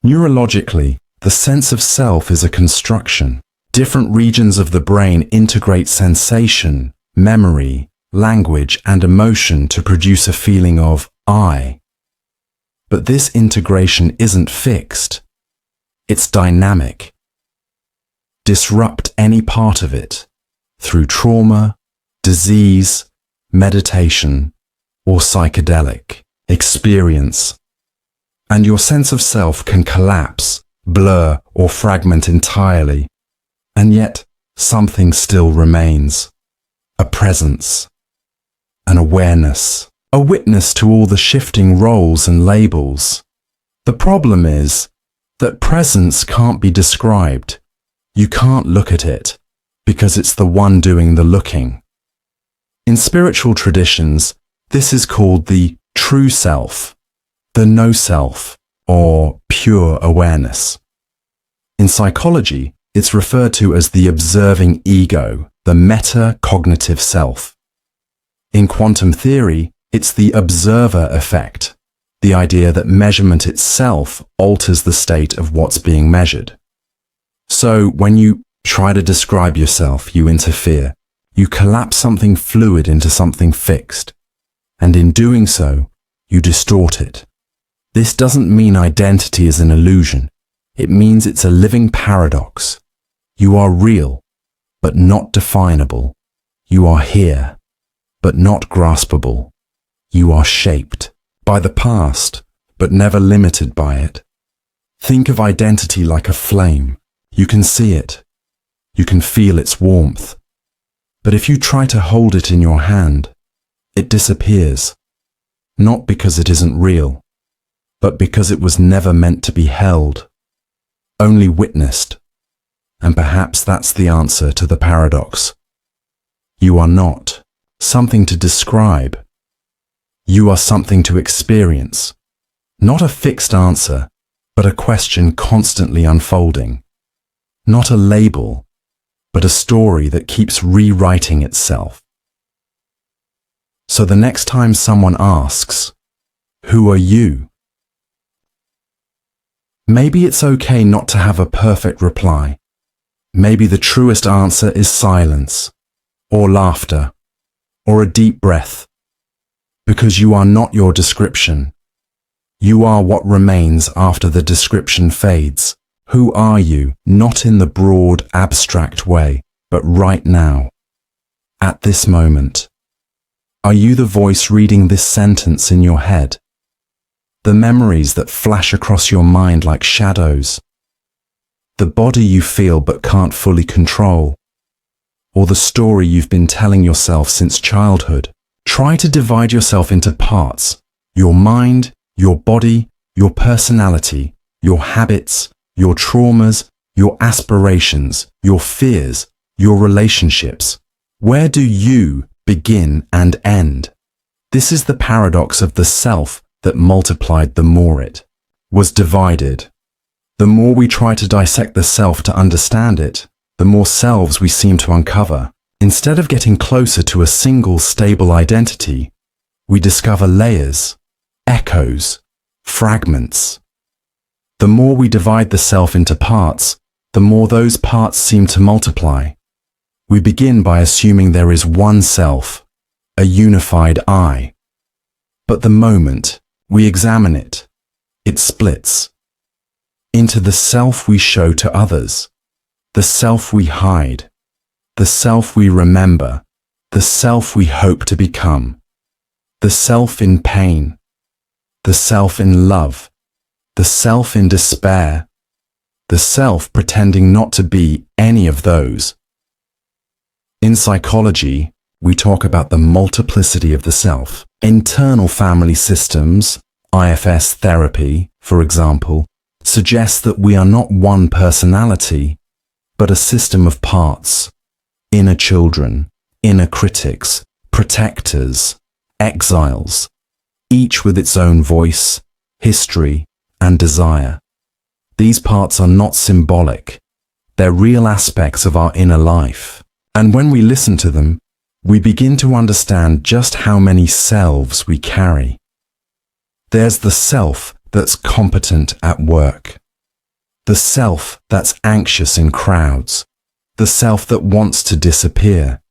Neurologically, the sense of self is a construction. Different regions of the brain integrate sensation, memory, language, and emotion to produce a feeling of I. But this integration isn't fixed. It's dynamic. Disrupt any part of it through trauma, disease, meditation, or psychedelic experience, and your sense of self can collapse, blur, or fragment entirely, and yet something still remains. A presence, an awareness, a witness to all the shifting roles and labels. The problem is that presence can't be described. You can't look at it, because it's the one doing the looking. In spiritual traditions, this is called the true self, the no self, or pure awareness. In psychology, it's referred to as the observing ego, the meta-cognitive self. In quantum theory, it's the observer effect, the idea that measurement itself alters the state of what's being measured. So when you try to describe yourself, you interfere. You collapse something fluid into something fixed, and in doing so, you distort it. This doesn't mean identity is an illusion. It means it's a living paradox. You are real, but not definable. You are here, but not graspable. You are shaped by the past, but never limited by it. Think of identity like a flame. You can see it. You can feel its warmth. But if you try to hold it in your hand, it disappears. Not because it isn't real, but because it was never meant to be held, only witnessed. And perhaps that's the answer to the paradox. You are not something to describe. You are something to experience. Not a fixed answer, but a question constantly unfolding. Not a label, but a story that keeps rewriting itself. So the next time someone asks, "Who are you?" maybe it's okay not to have a perfect reply. Maybe the truest answer is silence, or laughter, or a deep breath. Because you are not your description. You are what remains after the description fades. Who are you? Not in the broad, abstract way, but right now, at this moment. Are you the voice reading this sentence in your head? The memories that flash across your mind like shadows? The body you feel but can't fully control? Or the story you've been telling yourself since childhood? Try to divide yourself into parts: your mind, your body, your personality, your habits, your traumas, your aspirations, your fears, your relationships. Where do you begin and end? This is the paradox of the self that multiplied the more it was divided. The more we try to dissect the self to understand it, the more selves we seem to uncover. Instead of getting closer to a single stable identity, we discover layers, echoes, fragments. The more we divide the self into parts, the more those parts seem to multiply. We begin by assuming there is one self, a unified I. But the moment we examine it, it splits into the self we show to others, the self we hide, the self we remember, the self we hope to become, the self in pain, the self in love, the self in despair, the self pretending not to be any of those. In psychology, we talk about the multiplicity of the self. Internal family systems, IFS therapy, for example, suggests that we are not one personality, but a system of parts. Inner children, inner critics, protectors, exiles, each with its own voice, history, and desire. These parts are not symbolic. They're real aspects of our inner life. And when we listen to them, we begin to understand just how many selves we carry. There's the self that's competent at work, the self that's anxious in crowds, the self that wants to disappear,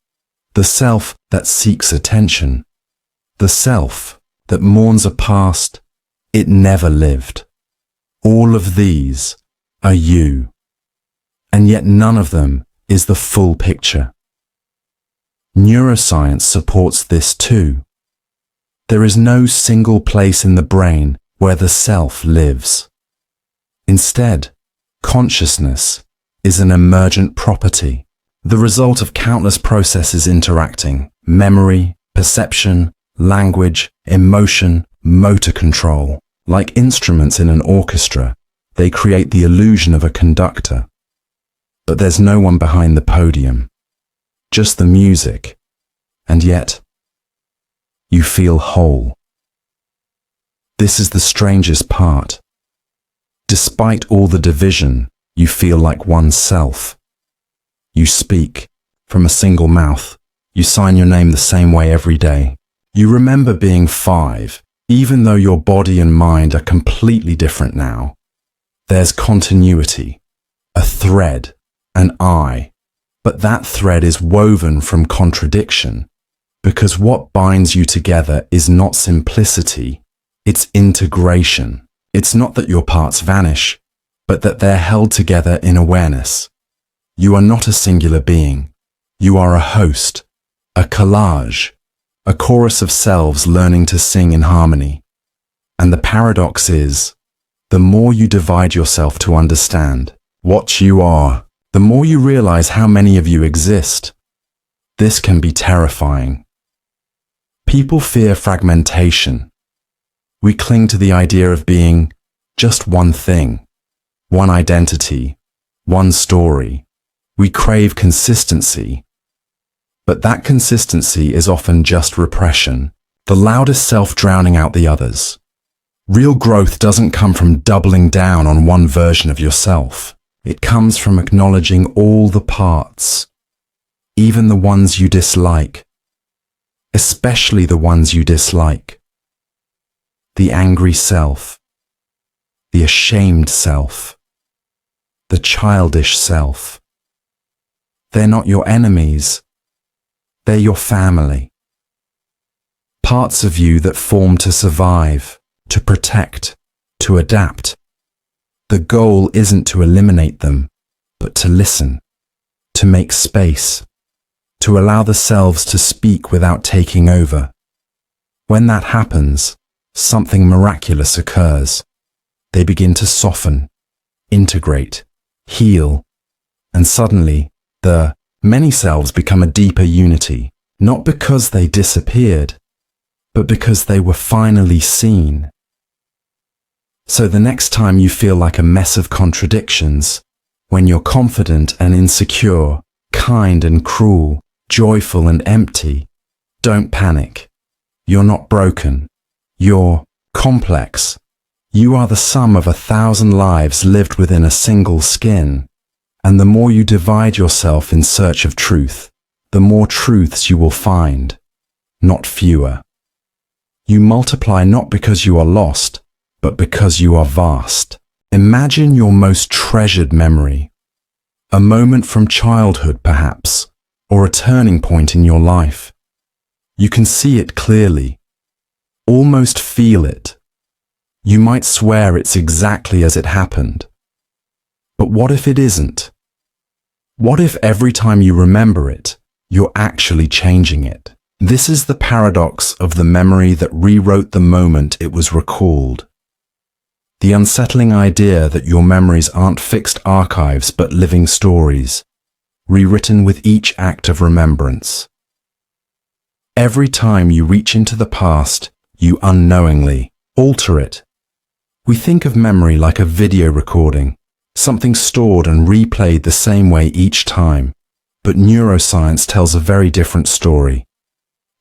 the self that seeks attention, the self that mourns a past it never lived. All of these are you, and yet none of them is the full picture. Neuroscience supports this too. There is no single place in the brain where the self lives. Instead, consciousness is an emergent property, the result of countless processes interacting: memory, perception, language, emotion, motor control. Like instruments in an orchestra, they create the illusion of a conductor. But there's no one behind the podium, just the music, and yet you feel whole. This is the strangest part. Despite all the division, you feel like one self. You speak from a single mouth. You sign your name the same way every day. You remember being 5, even though your body and mind are completely different now. There's continuity, a thread, an I. But that thread is woven from contradiction, because what binds you together is not simplicity, it's integration. It's not that your parts vanish, but that they're held together in awareness. You are not a singular being. You are a host, a collage, a chorus of selves learning to sing in harmony. And the paradox is, the more you divide yourself to understand what you are, the more you realize how many of you exist. This can be terrifying. People fear fragmentation. We cling to the idea of being just one thing, one identity, one story. We crave consistency. But that consistency is often just repression, the loudest self drowning out the others. Real growth doesn't come from doubling down on one version of yourself. It comes from acknowledging all the parts, even the ones you dislike, especially the ones you dislike. The angry self, the ashamed self, the childish self. They're not your enemies. They're your family. Parts of you that form to survive, to protect, to adapt. The goal isn't to eliminate them, but to listen, to make space, to allow the selves to speak without taking over. When that happens, something miraculous occurs. They begin to soften, integrate, heal, and suddenly, the many selves become a deeper unity, not because they disappeared, but because they were finally seen. So the next time you feel like a mess of contradictions, when you're confident and insecure, kind and cruel, joyful and empty, don't panic. You're not broken. You're complex. You are the sum of 1,000 lives lived within a single skin. And the more you divide yourself in search of truth, the more truths you will find, not fewer. You multiply not because you are lost, but because you are vast. Imagine your most treasured memory. A moment from childhood, perhaps, or a turning point in your life. You can see it clearly, almost feel it. You might swear it's exactly as it happened. But what if it isn't? What if every time you remember it, you're actually changing it? This is the paradox of the memory that rewrote the moment it was recalled. The unsettling idea that your memories aren't fixed archives but living stories, rewritten with each act of remembrance. Every time you reach into the past, you unknowingly alter it. We think of memory like a video recording, something stored and replayed the same way each time, but neuroscience tells a very different story.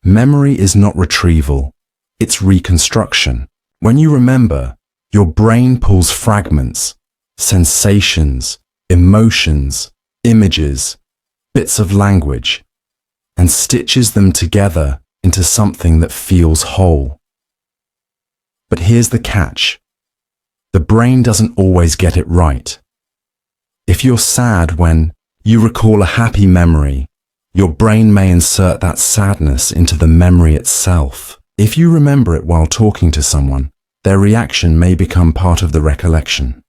Memory is not retrieval, it's reconstruction. When you remember, your brain pulls fragments, sensations, emotions, images, bits of language, and stitches them together into something that feels whole. But here's the catch. The brain doesn't always get it right. If you're sad when you recall a happy memory, your brain may insert that sadness into the memory itself. If you remember it while talking to someone, their reaction may become part of the recollection.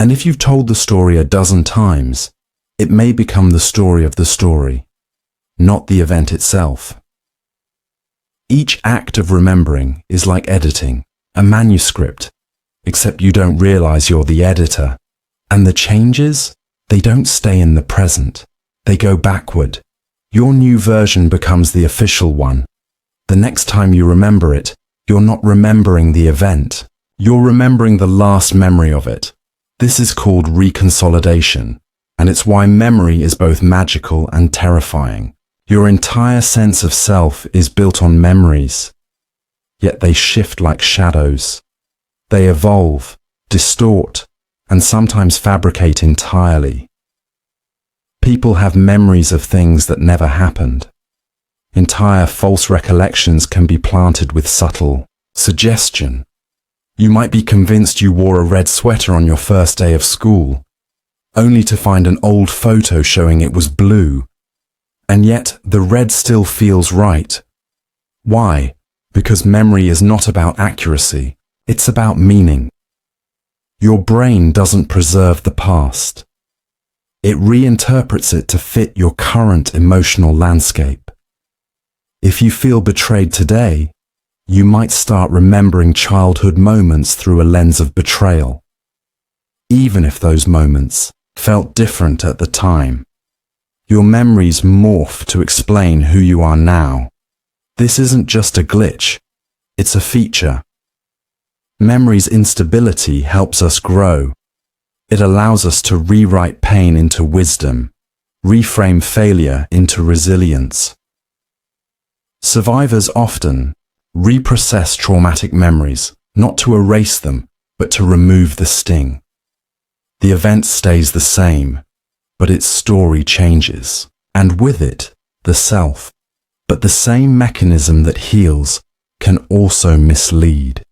And if you've told the story a dozen times, it may become the story of the story, not the event itself. Each act of remembering is like editing a manuscript, except you don't realize you're the editor. And the changes, they don't stay in the present. They go backward. Your new version becomes the official one. The next time you remember it, you're not remembering the event. You're remembering the last memory of it. This is called reconsolidation, and it's why memory is both magical and terrifying. Your entire sense of self is built on memories, yet they shift like shadows. They evolve, distort, and sometimes fabricate entirely. People have memories of things that never happened. Entire false recollections can be planted with subtle suggestion. You might be convinced you wore a red sweater on your first day of school, only to find an old photo showing it was blue. And yet the red still feels right. Why? Because memory is not about accuracy, it's about meaning. Your brain doesn't preserve the past. It reinterprets it to fit your current emotional landscape. If you feel betrayed today, you might start remembering childhood moments through a lens of betrayal, even if those moments felt different at the time. Your memories morph to explain who you are now. This isn't just a glitch, it's a feature. Memory's instability helps us grow. It allows us to rewrite pain into wisdom, reframe failure into resilience. Survivors often reprocess traumatic memories, not to erase them, but to remove the sting. The event stays the same, but its story changes, and with it, the self. But the same mechanism that heals can also mislead.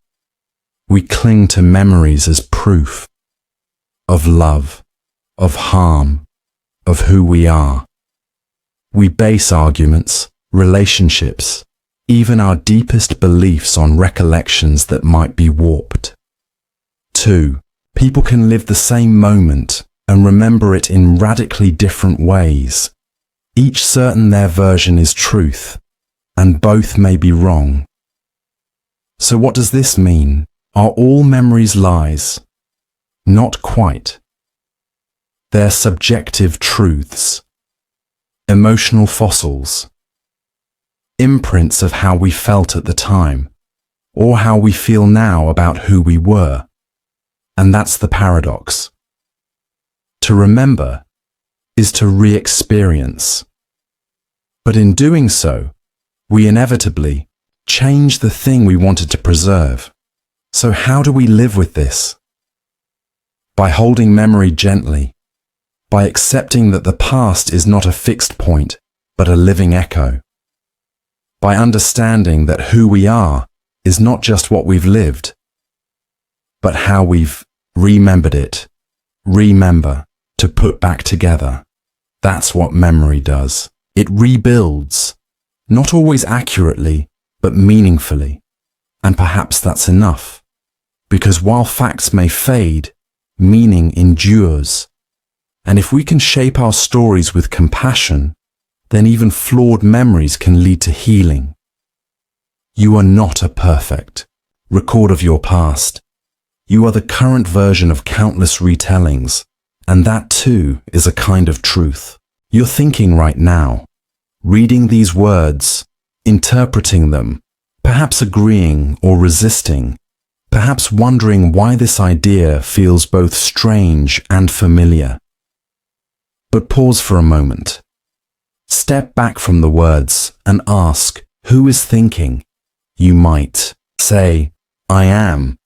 We cling to memories as proof of love, of harm, of who we are. We base arguments, relationships, even our deepest beliefs on recollections that might be warped. 2. People can live the same moment and remember it in radically different ways, each certain their version is truth, and both may be wrong. So what does this mean? Are all memories lies? Not quite. They're subjective truths, emotional fossils, imprints of how we felt at the time, or how we feel now about who we were. And that's the paradox. To remember is to re-experience. But in doing so, we inevitably change the thing we wanted to preserve. So how do we live with this? By holding memory gently, by accepting that the past is not a fixed point, but a living echo. By understanding that who we are is not just what we've lived, but how we've remembered it, remember, to put back together. That's what memory does. It rebuilds, not always accurately, but meaningfully. And perhaps that's enough, because while facts may fade, meaning endures. And if we can shape our stories with compassion, then even flawed memories can lead to healing. You are not a perfect record of your past. You are the current version of countless retellings, and that too is a kind of truth. You're thinking right now, reading these words, interpreting them, perhaps agreeing or resisting, perhaps wondering why this idea feels both strange and familiar. But pause for a moment. Step back from the words and ask, who is thinking? You might say, I am.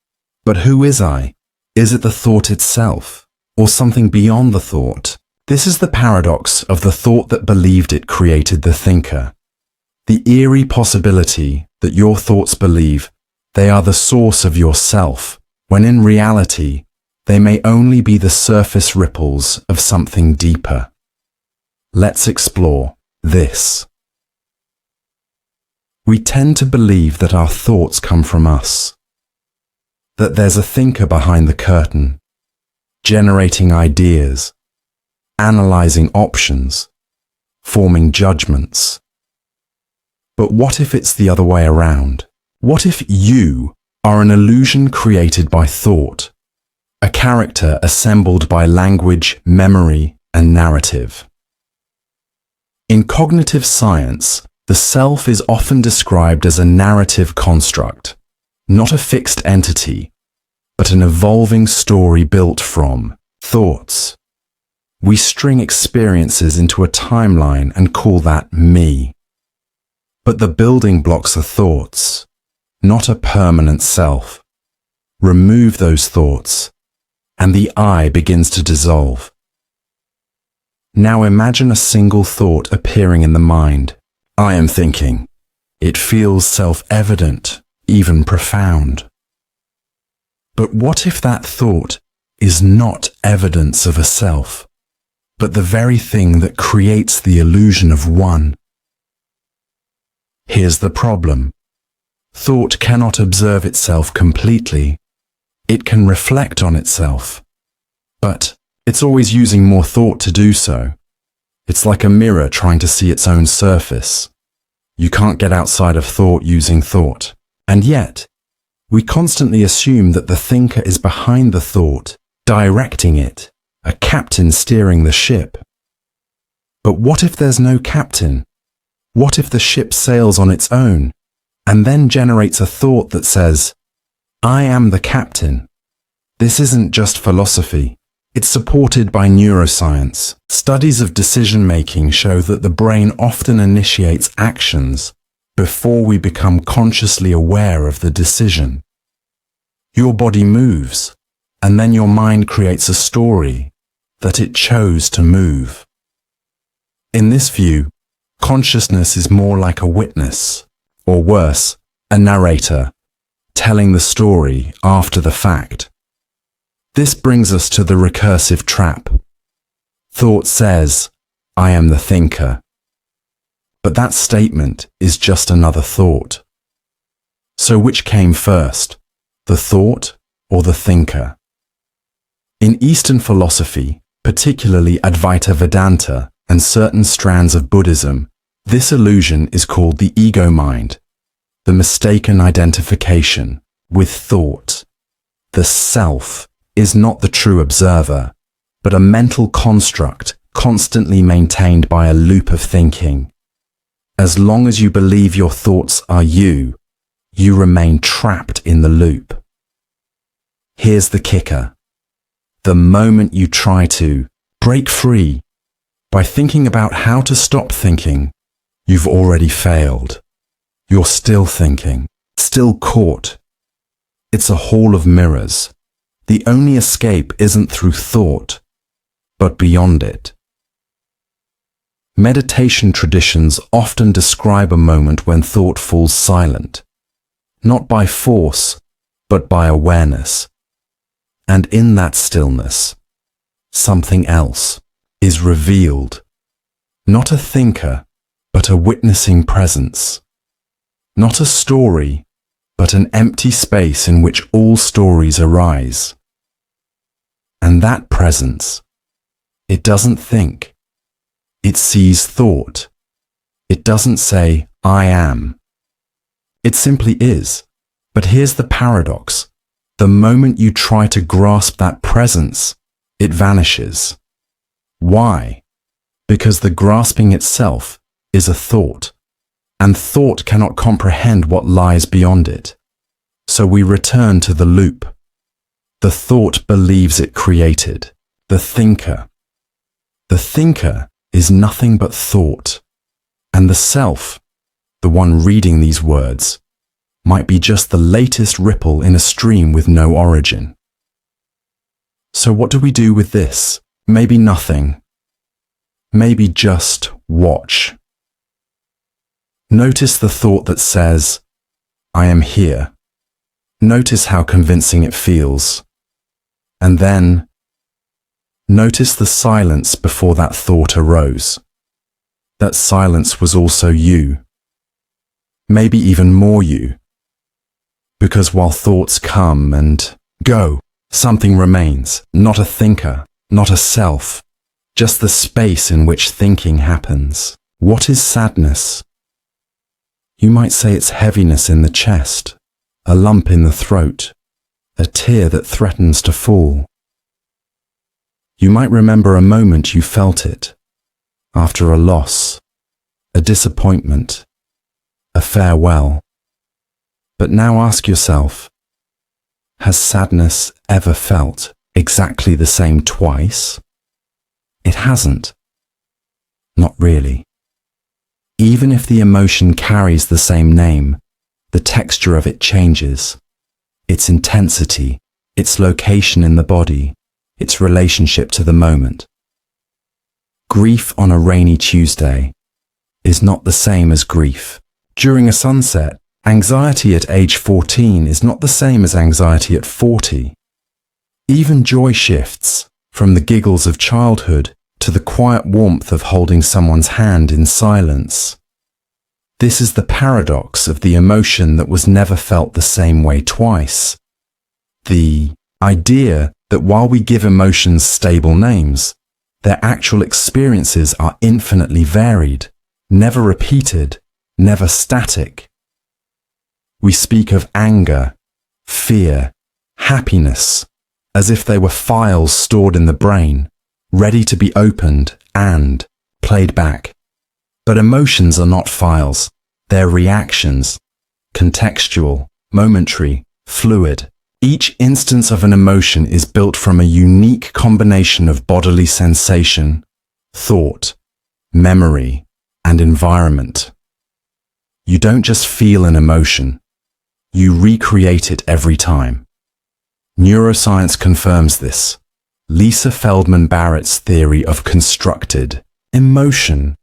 But who is I? Is it the thought itself, or something beyond the thought? This is the paradox of the thought that believed it created the thinker. The eerie possibility that your thoughts believe they are the source of yourself, when in reality, they may only be the surface ripples of something deeper. Let's explore this. We tend to believe that our thoughts come from us, that there's a thinker behind the curtain, generating ideas, analyzing options, forming judgments. But what if it's the other way around? What if you are an illusion created by thought, a character assembled by language, memory, and narrative? In cognitive science, the self is often described as a narrative construct, not a fixed entity, but an evolving story built from thoughts. We string experiences into a timeline and call that me. But the building blocks are thoughts, not a permanent self. Remove those thoughts, and the I begins to dissolve. Now imagine a single thought appearing in the mind. I am thinking. It feels self-evident, even profound. But what if that thought is not evidence of a self, but the very thing that creates the illusion of one? Here's the problem. Thought cannot observe itself completely. It can reflect on itself, but it's always using more thought to do so. It's like a mirror trying to see its own surface. You can't get outside of thought using thought. And yet, we constantly assume that the thinker is behind the thought, directing it, a captain steering the ship. But what if there's no captain? What if the ship sails on its own, and then generates a thought that says, I am the captain? This isn't just philosophy. It's supported by neuroscience. Studies of decision-making show that the brain often initiates actions before we become consciously aware of the decision. Your body moves, and then your mind creates a story that it chose to move. In this view, consciousness is more like a witness, or worse, a narrator, telling the story after the fact. This brings us to the recursive trap. Thought says, I am the thinker. But that statement is just another thought. So which came first, the thought or the thinker? In Eastern philosophy, particularly Advaita Vedanta and certain strands of Buddhism, this illusion is called the ego mind. the mistaken identification with thought. The self is not the true observer, but a mental construct constantly maintained by a loop of thinking. As long as you believe your thoughts are you, you remain trapped in the loop. Here's the kicker. The moment you try to break free by thinking about how to stop thinking, you've already failed. You're still thinking, still caught. It's a hall of mirrors. The only escape isn't through thought, but beyond it. Meditation traditions often describe a moment when thought falls silent, not by force, but by awareness. And in that stillness, something else is revealed. Not a thinker, but a witnessing presence. Not a story, but an empty space in which all stories arise. And that presence, it doesn't think. It sees thought. It doesn't say, I am. It simply is. But here's the paradox. The moment you try to grasp that presence, it vanishes. Why? Because the grasping itself is a thought, and thought cannot comprehend what lies beyond it. So we return to the loop. The thought believes it created. The thinker is nothing but thought, and the self, the one reading these words, might be just the latest ripple in a stream with no origin. So what do we do with this? Maybe nothing. Maybe just watch. Notice the thought that says, I am here. Notice how convincing it feels. And then, notice the silence before that thought arose. That silence was also you. Maybe even more you. Because while thoughts come and go, something remains, not a thinker, not a self, just the space in which thinking happens. What is sadness? You might say it's heaviness in the chest, a lump in the throat, a tear that threatens to fall. You might remember a moment you felt it, after a loss, a disappointment, a farewell. But now ask yourself, has sadness ever felt exactly the same twice? It hasn't. Not really. Even if the emotion carries the same name, the texture of it changes. Its intensity, its location in the body, its relationship to the moment. Grief on a rainy Tuesday is not the same as grief during a sunset. Anxiety at age 14 is not the same as anxiety at 40. Even joy shifts from the giggles of childhood to the quiet warmth of holding someone's hand in silence. This is the paradox of the emotion that was never felt the same way twice. The idea that while we give emotions stable names, their actual experiences are infinitely varied, never repeated, never static. We speak of anger, fear, happiness, as if they were files stored in the brain, ready to be opened and played back. But emotions are not files. They're reactions, contextual, momentary, fluid. Each instance of an emotion is built from a unique combination of bodily sensation, thought, memory, and environment. You don't just feel an emotion. You recreate it every time. Neuroscience confirms this. Lisa Feldman Barrett's theory of constructed emotion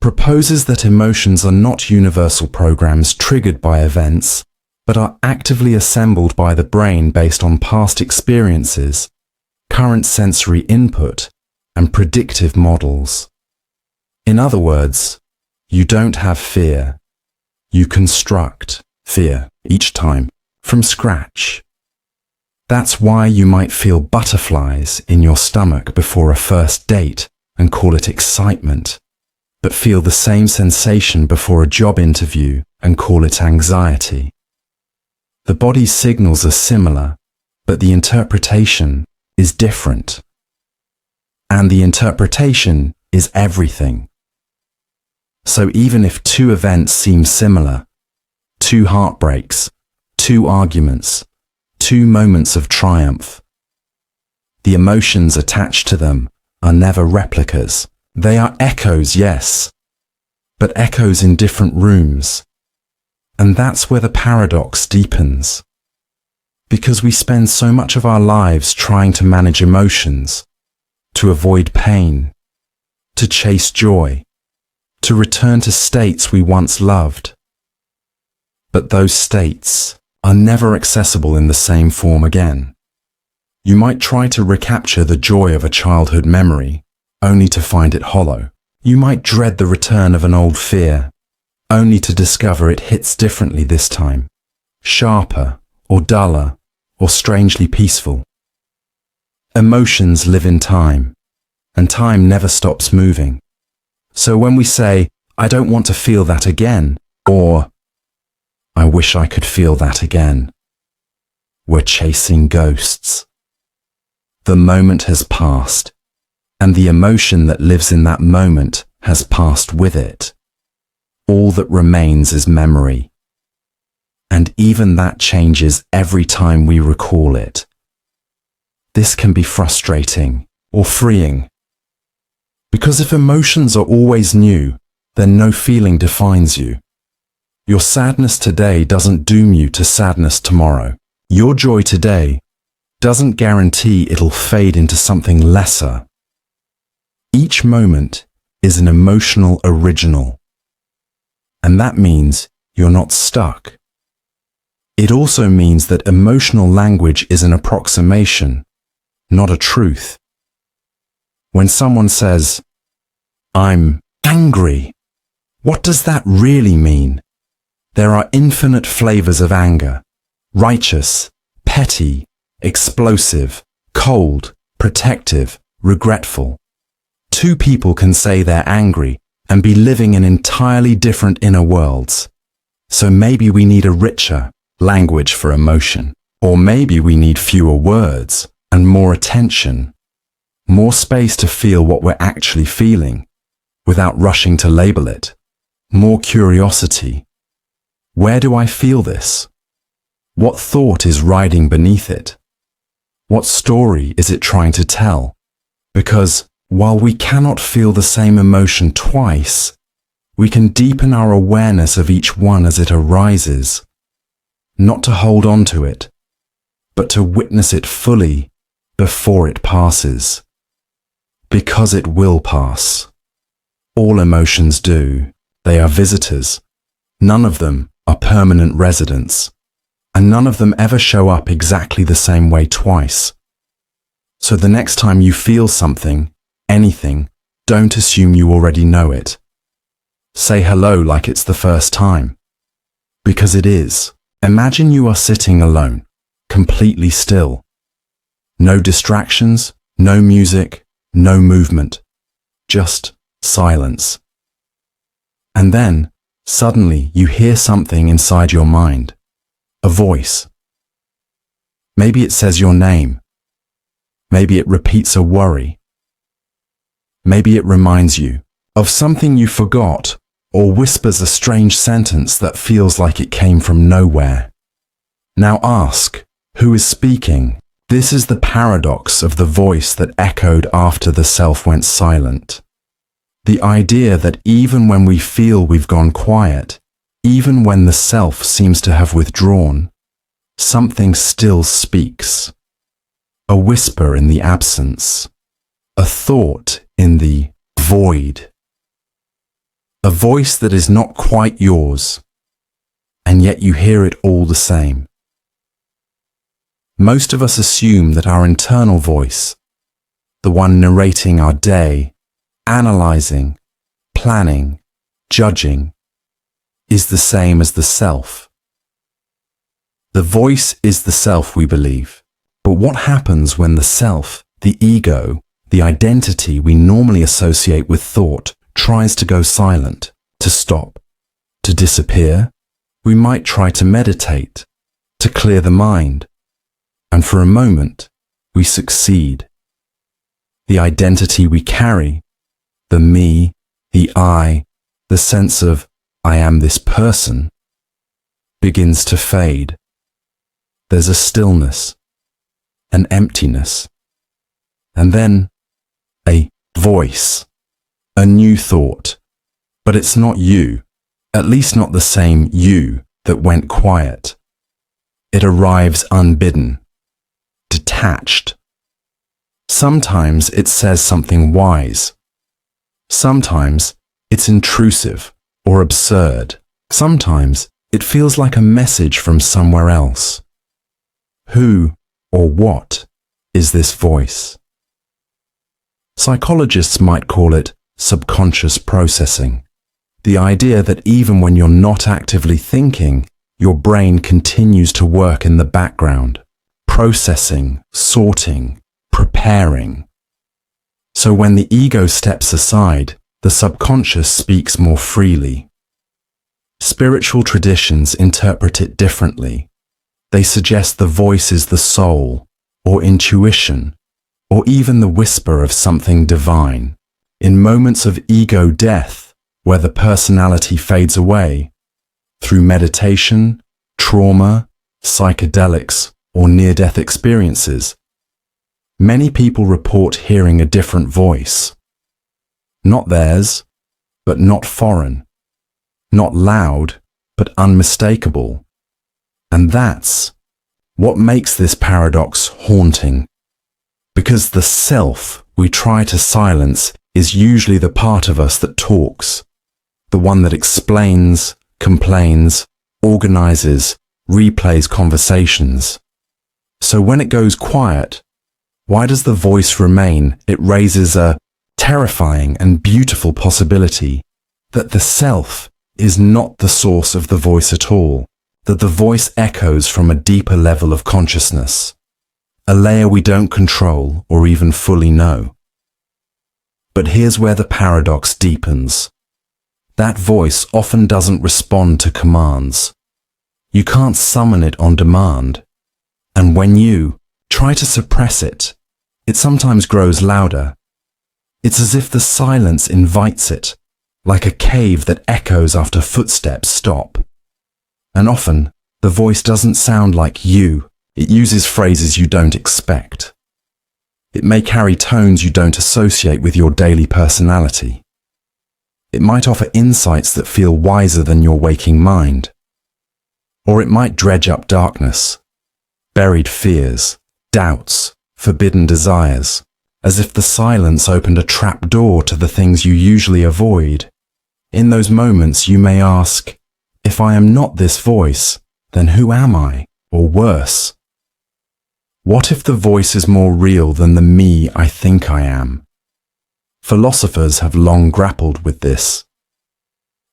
proposes that emotions are not universal programs triggered by events, but are actively assembled by the brain based on past experiences, current sensory input, and predictive models. In other words, you don't have fear. You construct fear each time from scratch. That's why you might feel butterflies in your stomach before a first date and call it excitement. but feel the same sensation before a job interview and call it anxiety. The body's signals are similar, but the interpretation is different. And the interpretation is everything. So even if two events seem similar, two heartbreaks, two arguments, two moments of triumph, the emotions attached to them are never replicas. They are echoes, yes, but echoes in different rooms. And that's where the paradox deepens. Because we spend so much of our lives trying to manage emotions, to avoid pain, to chase joy, to return to states we once loved. But those states are never accessible in the same form again. You might try to recapture the joy of a childhood memory, only to find it hollow. You might dread the return of an old fear, only to discover it hits differently this time, sharper or duller or strangely peaceful. Emotions live in time, and time never stops moving. So when we say, "I don't want to feel that again," or "I wish I could feel that again," we're chasing ghosts. The moment has passed, and the emotion that lives in that moment has passed with it. All that remains is memory. And even that changes every time we recall it. This can be frustrating or freeing. Because if emotions are always new, then no feeling defines you. Your sadness today doesn't doom you to sadness tomorrow. Your joy today doesn't guarantee it'll fade into something lesser. Each moment is an emotional original. And that means you're not stuck. It also means that emotional language is an approximation, not a truth. When someone says, "I'm angry," what does that really mean? There are infinite flavors of anger: righteous, petty, explosive, cold, protective, regretful. Two people can say they're angry and be living in entirely different inner worlds. So maybe we need a richer language for emotion. Or maybe we need fewer words and more attention, more space to feel what we're actually feeling without rushing to label it, more curiosity. Where do I feel this? What thought is riding beneath it? What story is it trying to tell? Because while we cannot feel the same emotion twice, we can deepen our awareness of each one as it arises, not to hold on to it, but to witness it fully before it passes. Because it will pass. All emotions do. They are visitors. None of them are permanent residents, and none of them ever show up exactly the same way twice. So the next time you feel something, anything, don't assume you already know it. Say hello like it's the first time. Because it is. Imagine you are sitting alone, completely still. No distractions, no music, no movement. Just silence. And then, suddenly you hear something inside your mind. A voice. Maybe it says your name. Maybe it repeats a worry. Maybe it reminds you of something you forgot, or whispers a strange sentence that feels like it came from nowhere. Now ask, who is speaking? This is the paradox of the voice that echoed after the self went silent. The idea that even when we feel we've gone quiet, even when the self seems to have withdrawn, something still speaks. A whisper in the absence. A thought in the void. A voice that is not quite yours, and yet you hear it all the same. Most of us assume that our internal voice, the one narrating our day, analyzing, planning, judging, is the same as the self. The voice is the self, we believe. But what happens when the self, the ego, the identity we normally associate with thought, tries to go silent, to stop, to disappear, we might try to meditate, to clear the mind, and for a moment, we succeed. The identity we carry, the me, the I, the sense of I am this person, begins to fade. There's a stillness, an emptiness, and then a voice, a new thought. But it's not you, at least not the same you that went quiet. It arrives unbidden, detached. Sometimes it says something wise. Sometimes it's intrusive or absurd. Sometimes it feels like a message from somewhere else. Who or what is this voice? Psychologists might call it subconscious processing. The idea that even when you're not actively thinking, your brain continues to work in the background, processing, sorting, preparing. So when the ego steps aside, the subconscious speaks more freely. Spiritual traditions interpret it differently. They suggest the voice is the soul, or intuition, or even the whisper of something divine. In moments of ego death, where the personality fades away, through meditation, trauma, psychedelics, or near-death experiences, many people report hearing a different voice. Not theirs, but not foreign. Not loud, but unmistakable. And that's what makes this paradox haunting. Because the self we try to silence is usually the part of us that talks, the one that explains, complains, organizes, replays conversations. So when it goes quiet, why does the voice remain? It raises a terrifying and beautiful possibility that the self is not the source of the voice at all, that the voice echoes from a deeper level of consciousness, a layer we don't control or even fully know. But here's where the paradox deepens. That voice often doesn't respond to commands. You can't summon it on demand. And when you try to suppress it, it sometimes grows louder. It's as if the silence invites it, like a cave that echoes after footsteps stop. And often, the voice doesn't sound like you. It uses phrases you don't expect. It may carry tones you don't associate with your daily personality. It might offer insights that feel wiser than your waking mind. Or it might dredge up darkness, buried fears, doubts, forbidden desires, as if the silence opened a trap door to the things you usually avoid. In those moments you may ask, if I am not this voice, then who am I? Or worse, what if the voice is more real than the me I think I am? Philosophers have long grappled with this.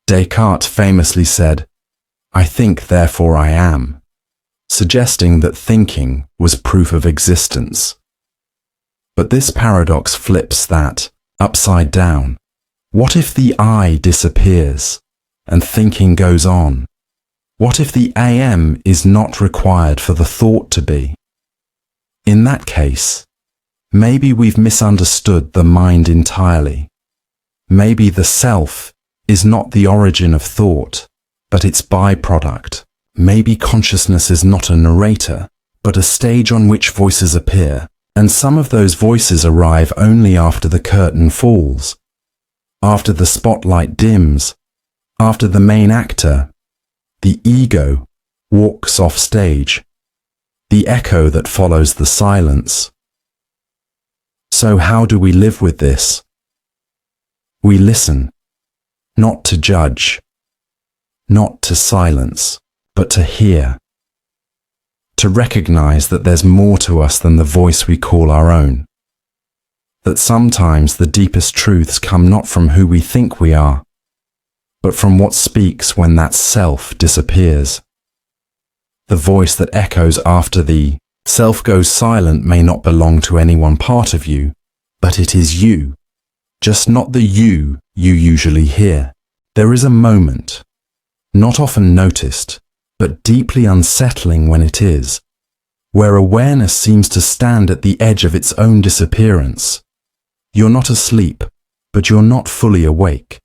Descartes famously said, "I think, therefore I am," suggesting that thinking was proof of existence. But this paradox flips that upside down. What if the I disappears and thinking goes on? What if the AM is not required for the thought to be? In that case, maybe we've misunderstood the mind entirely. Maybe the self is not the origin of thought, but its byproduct. Maybe consciousness is not a narrator, but a stage on which voices appear, and some of those voices arrive only after the curtain falls, after the spotlight dims, after the main actor, the ego, walks off stage, the echo that follows the silence. So how do we live with this? We listen, not to judge, not to silence, but to hear, to recognize that there's more to us than the voice we call our own, that sometimes the deepest truths come not from who we think we are, but from what speaks when that self disappears. The voice that echoes after the self goes silent may not belong to any one part of you, but it is you, just not the you you usually hear. There is a moment, not often noticed, but deeply unsettling when it is, where awareness seems to stand at the edge of its own disappearance. You're not asleep, but you're not fully awake.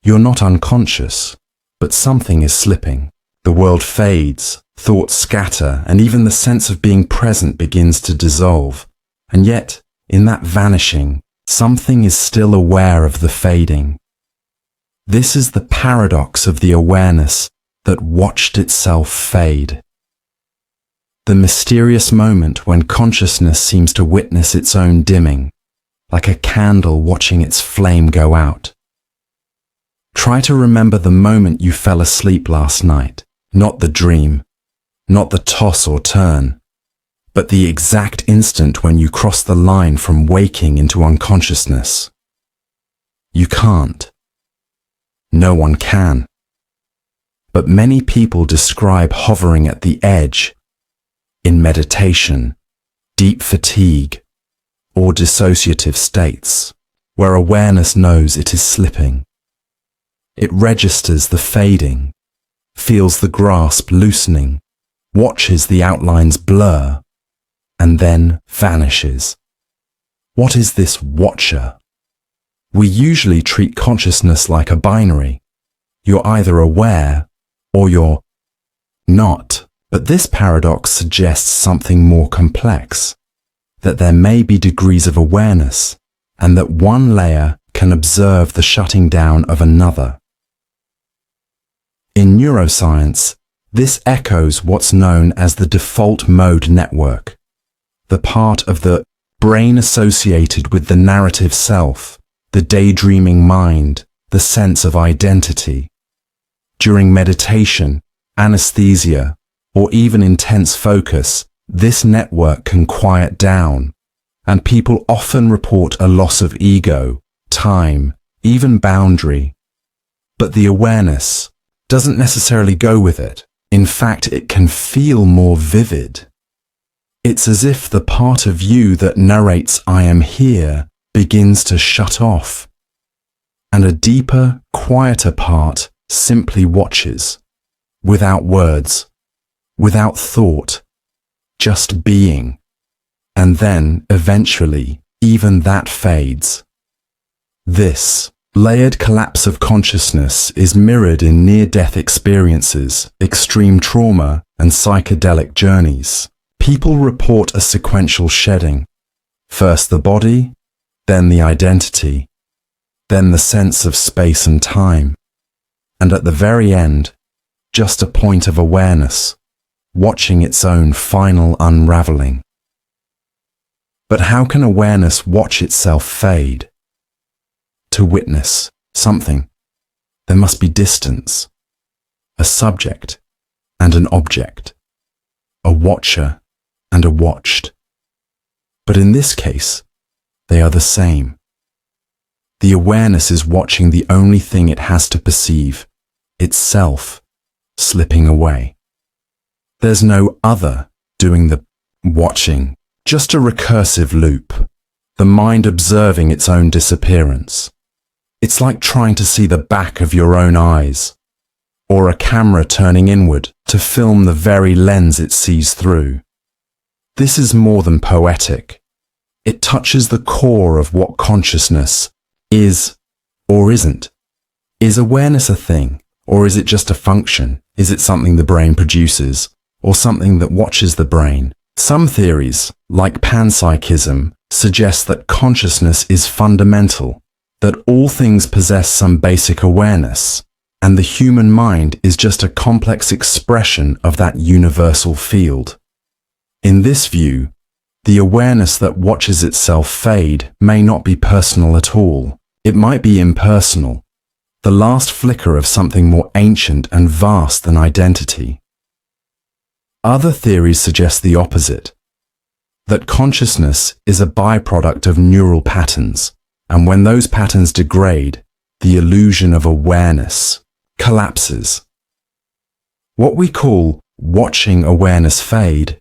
You're not unconscious, but something is slipping. The world fades, thoughts scatter, and even the sense of being present begins to dissolve. And yet, in that vanishing, something is still aware of the fading. This is the paradox of the awareness that watched itself fade. The mysterious moment when consciousness seems to witness its own dimming, like a candle watching its flame go out. Try to remember the moment you fell asleep last night, not the dream, not the toss or turn, but the exact instant when you crossed the line from waking into unconsciousness. You can't. No one can. But many people describe hovering at the edge, in meditation, deep fatigue, or dissociative states, where awareness knows it is slipping. It registers the fading, feels the grasp loosening, watches the outlines blur, and then vanishes. What is this watcher? We usually treat consciousness like a binary. You're either aware or you're not. But this paradox suggests something more complex, that there may be degrees of awareness, and that one layer can observe the shutting down of another. In neuroscience, this echoes what's known as the default mode network, the part of the brain associated with the narrative self, the daydreaming mind, the sense of identity. During meditation, anesthesia, or even intense focus, this network can quiet down, and people often report a loss of ego, time, even boundary. But the awareness doesn't necessarily go with it. In fact, it can feel more vivid. It's as if the part of you that narrates "I am here" begins to shut off, and a deeper, quieter part simply watches, without words, without thought, just being. And then, eventually, even that fades. This layered collapse of consciousness is mirrored in near-death experiences, extreme trauma, and psychedelic journeys. People report a sequential shedding. First the body, then the identity, then the sense of space and time, and at the very end, just a point of awareness, watching its own final unraveling. But how can awareness watch itself fade? To witness something, there must be distance, a subject and an object, a watcher and a watched. But in this case, they are the same. The awareness is watching the only thing it has to perceive, itself, slipping away. There's no other doing the watching, just a recursive loop, the mind observing its own disappearance. It's like trying to see the back of your own eyes, or a camera turning inward to film the very lens it sees through. This is more than poetic. It touches the core of what consciousness is or isn't. Is awareness a thing, or is it just a function? Is it something the brain produces, or something that watches the brain? Some theories, like panpsychism, suggest that consciousness is fundamental, that all things possess some basic awareness, and the human mind is just a complex expression of that universal field. In this view, the awareness that watches itself fade may not be personal at all. It might be impersonal, the last flicker of something more ancient and vast than identity. Other theories suggest the opposite, that consciousness is a byproduct of neural patterns, and when those patterns degrade, the illusion of awareness collapses. What we call watching awareness fade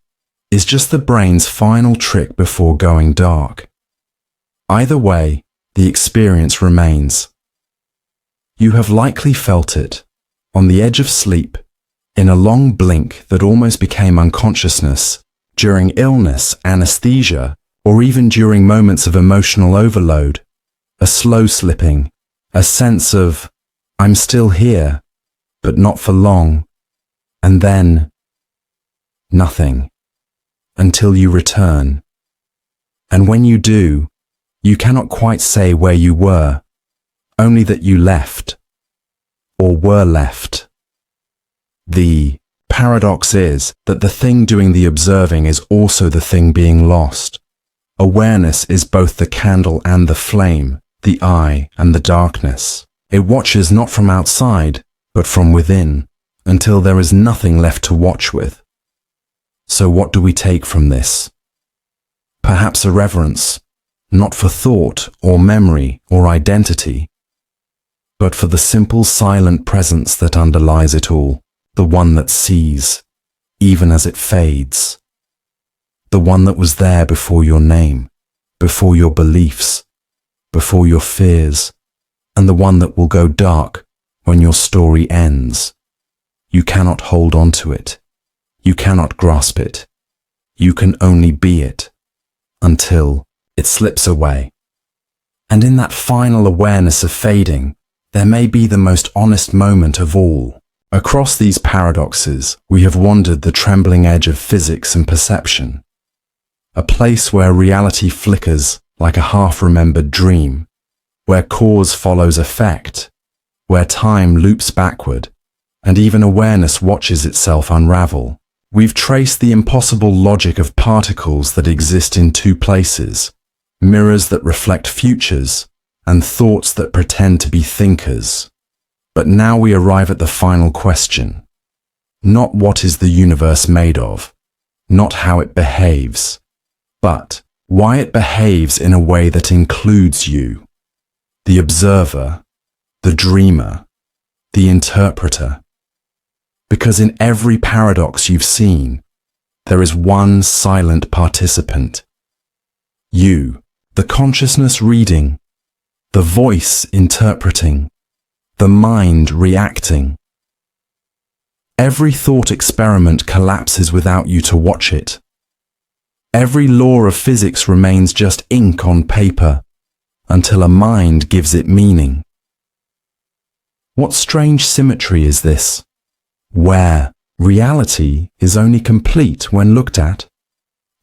is just the brain's final trick before going dark. Either way, the experience remains, You have likely felt it, on the edge of sleep, in a long blink that almost became unconsciousness, during illness, anesthesia, or even during moments of emotional overload, a slow slipping, a sense of, I'm still here, but not for long, and then nothing, until you return. And when you do, you cannot quite say where you were, only that you left, or were left. The paradox is that the thing doing the observing is also the thing being lost. Awareness is both the candle and the flame, the eye and the darkness. It watches not from outside, but from within, until there is nothing left to watch with. So what do we take from this? Perhaps a reverence, not for thought or memory or identity, but for the simple silent presence that underlies it all, the one that sees, even as it fades. The one that was there before your name, before your beliefs, before your fears, and the one that will go dark when your story ends. You cannot hold on to it. You cannot grasp it. You can only be it, until it slips away. And in that final awareness of fading, there may be the most honest moment of all. Across these paradoxes, we have wandered the trembling edge of physics and perception, a place where reality flickers like a half-remembered dream, where cause follows effect, where time loops backward, and even awareness watches itself unravel. We've traced the impossible logic of particles that exist in two places, mirrors that reflect futures, and thoughts that pretend to be thinkers. But now we arrive at the final question. Not what is the universe made of, not how it behaves, but why it behaves in a way that includes you, the observer, the dreamer, the interpreter. Because in every paradox you've seen, there is one silent participant. You, the consciousness reading, the voice interpreting, the mind reacting. Every thought experiment collapses without you to watch it. Every law of physics remains just ink on paper until a mind gives it meaning. What strange symmetry is this, where reality is only complete when looked at?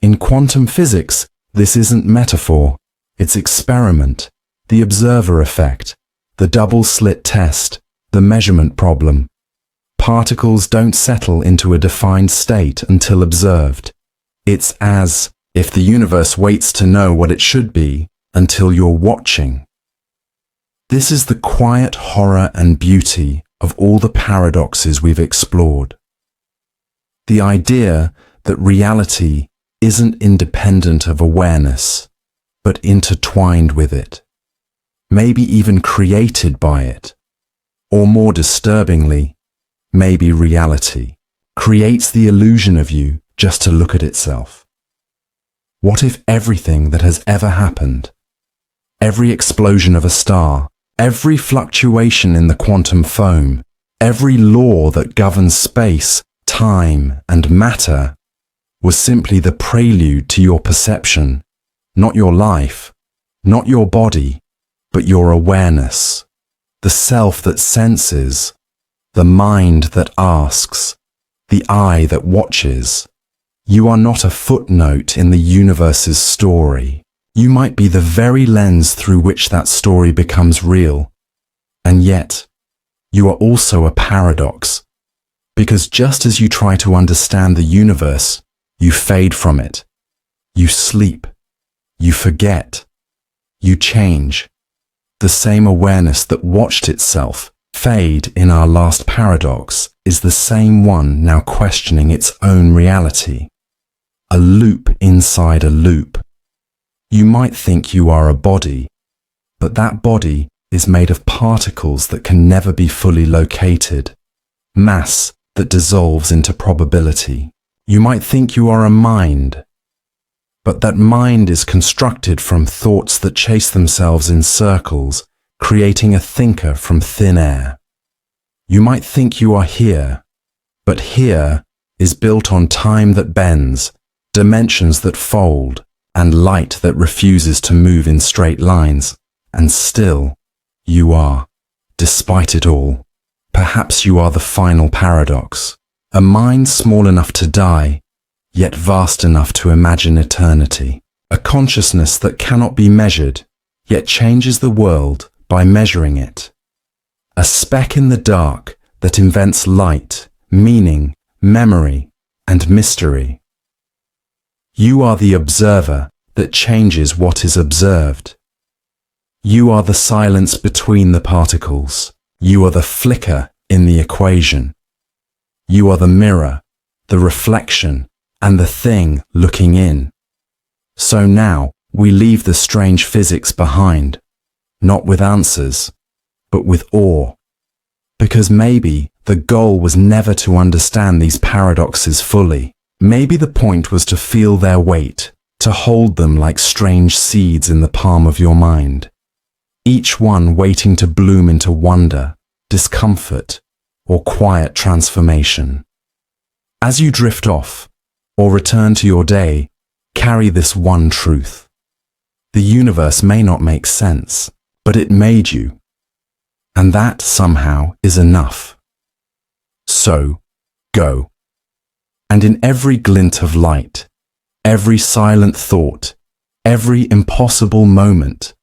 In quantum physics, this isn't metaphor, it's experiment, the observer effect, the double-slit test, the measurement problem. Particles don't settle into a defined state until observed. It's as if the universe waits to know what it should be until you're watching. This is the quiet horror and beauty of all the paradoxes we've explored. The idea that reality isn't independent of awareness, but intertwined with it, maybe even created by it, or more disturbingly, maybe reality creates the illusion of you just to look at itself. What if everything that has ever happened, every explosion of a star, every fluctuation in the quantum foam, every law that governs space, time, and matter, was simply the prelude to your perception, not your life, not your body, but your awareness, the self that senses, the mind that asks, the eye that watches. You are not a footnote in the universe's story. You might be the very lens through which that story becomes real. And yet, you are also a paradox, because just as you try to understand the universe, you fade from it. You sleep. You forget. You change. The same awareness that watched itself fade in our last paradox is the same one now questioning its own reality. A loop inside a loop. You might think you are a body, but that body is made of particles that can never be fully located, mass that dissolves into probability. You might think you are a mind, but that mind is constructed from thoughts that chase themselves in circles, creating a thinker from thin air. You might think you are here, but here is built on time that bends, dimensions that fold, and light that refuses to move in straight lines. And still, you are, despite it all. Perhaps you are the final paradox, a mind small enough to die, yet vast enough to imagine eternity. A consciousness that cannot be measured, yet changes the world by measuring it. A speck in the dark that invents light, meaning, memory, and mystery. You are the observer that changes what is observed. You are the silence between the particles. You are the flicker in the equation. You are the mirror, the reflection, and the thing looking in. So now we leave the strange physics behind, not with answers, but with awe. Because maybe the goal was never to understand these paradoxes fully. Maybe the point was to feel their weight, to hold them like strange seeds in the palm of your mind. Each one waiting to bloom into wonder, discomfort, or quiet transformation. As you drift off, or return to your day, carry this one truth. The universe may not make sense, but it made you. And that somehow is enough. So, go. And in every glint of light, every silent thought, every impossible moment,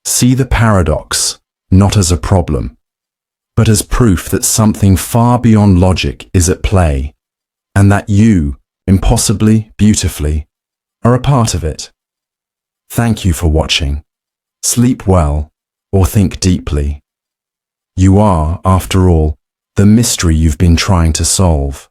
see the paradox not as a problem, but as proof that something far beyond logic is at play, and that you, impossibly, beautifully, are a part of it. Thank you for watching. Sleep well, or think deeply. You are, after all, the mystery you've been trying to solve.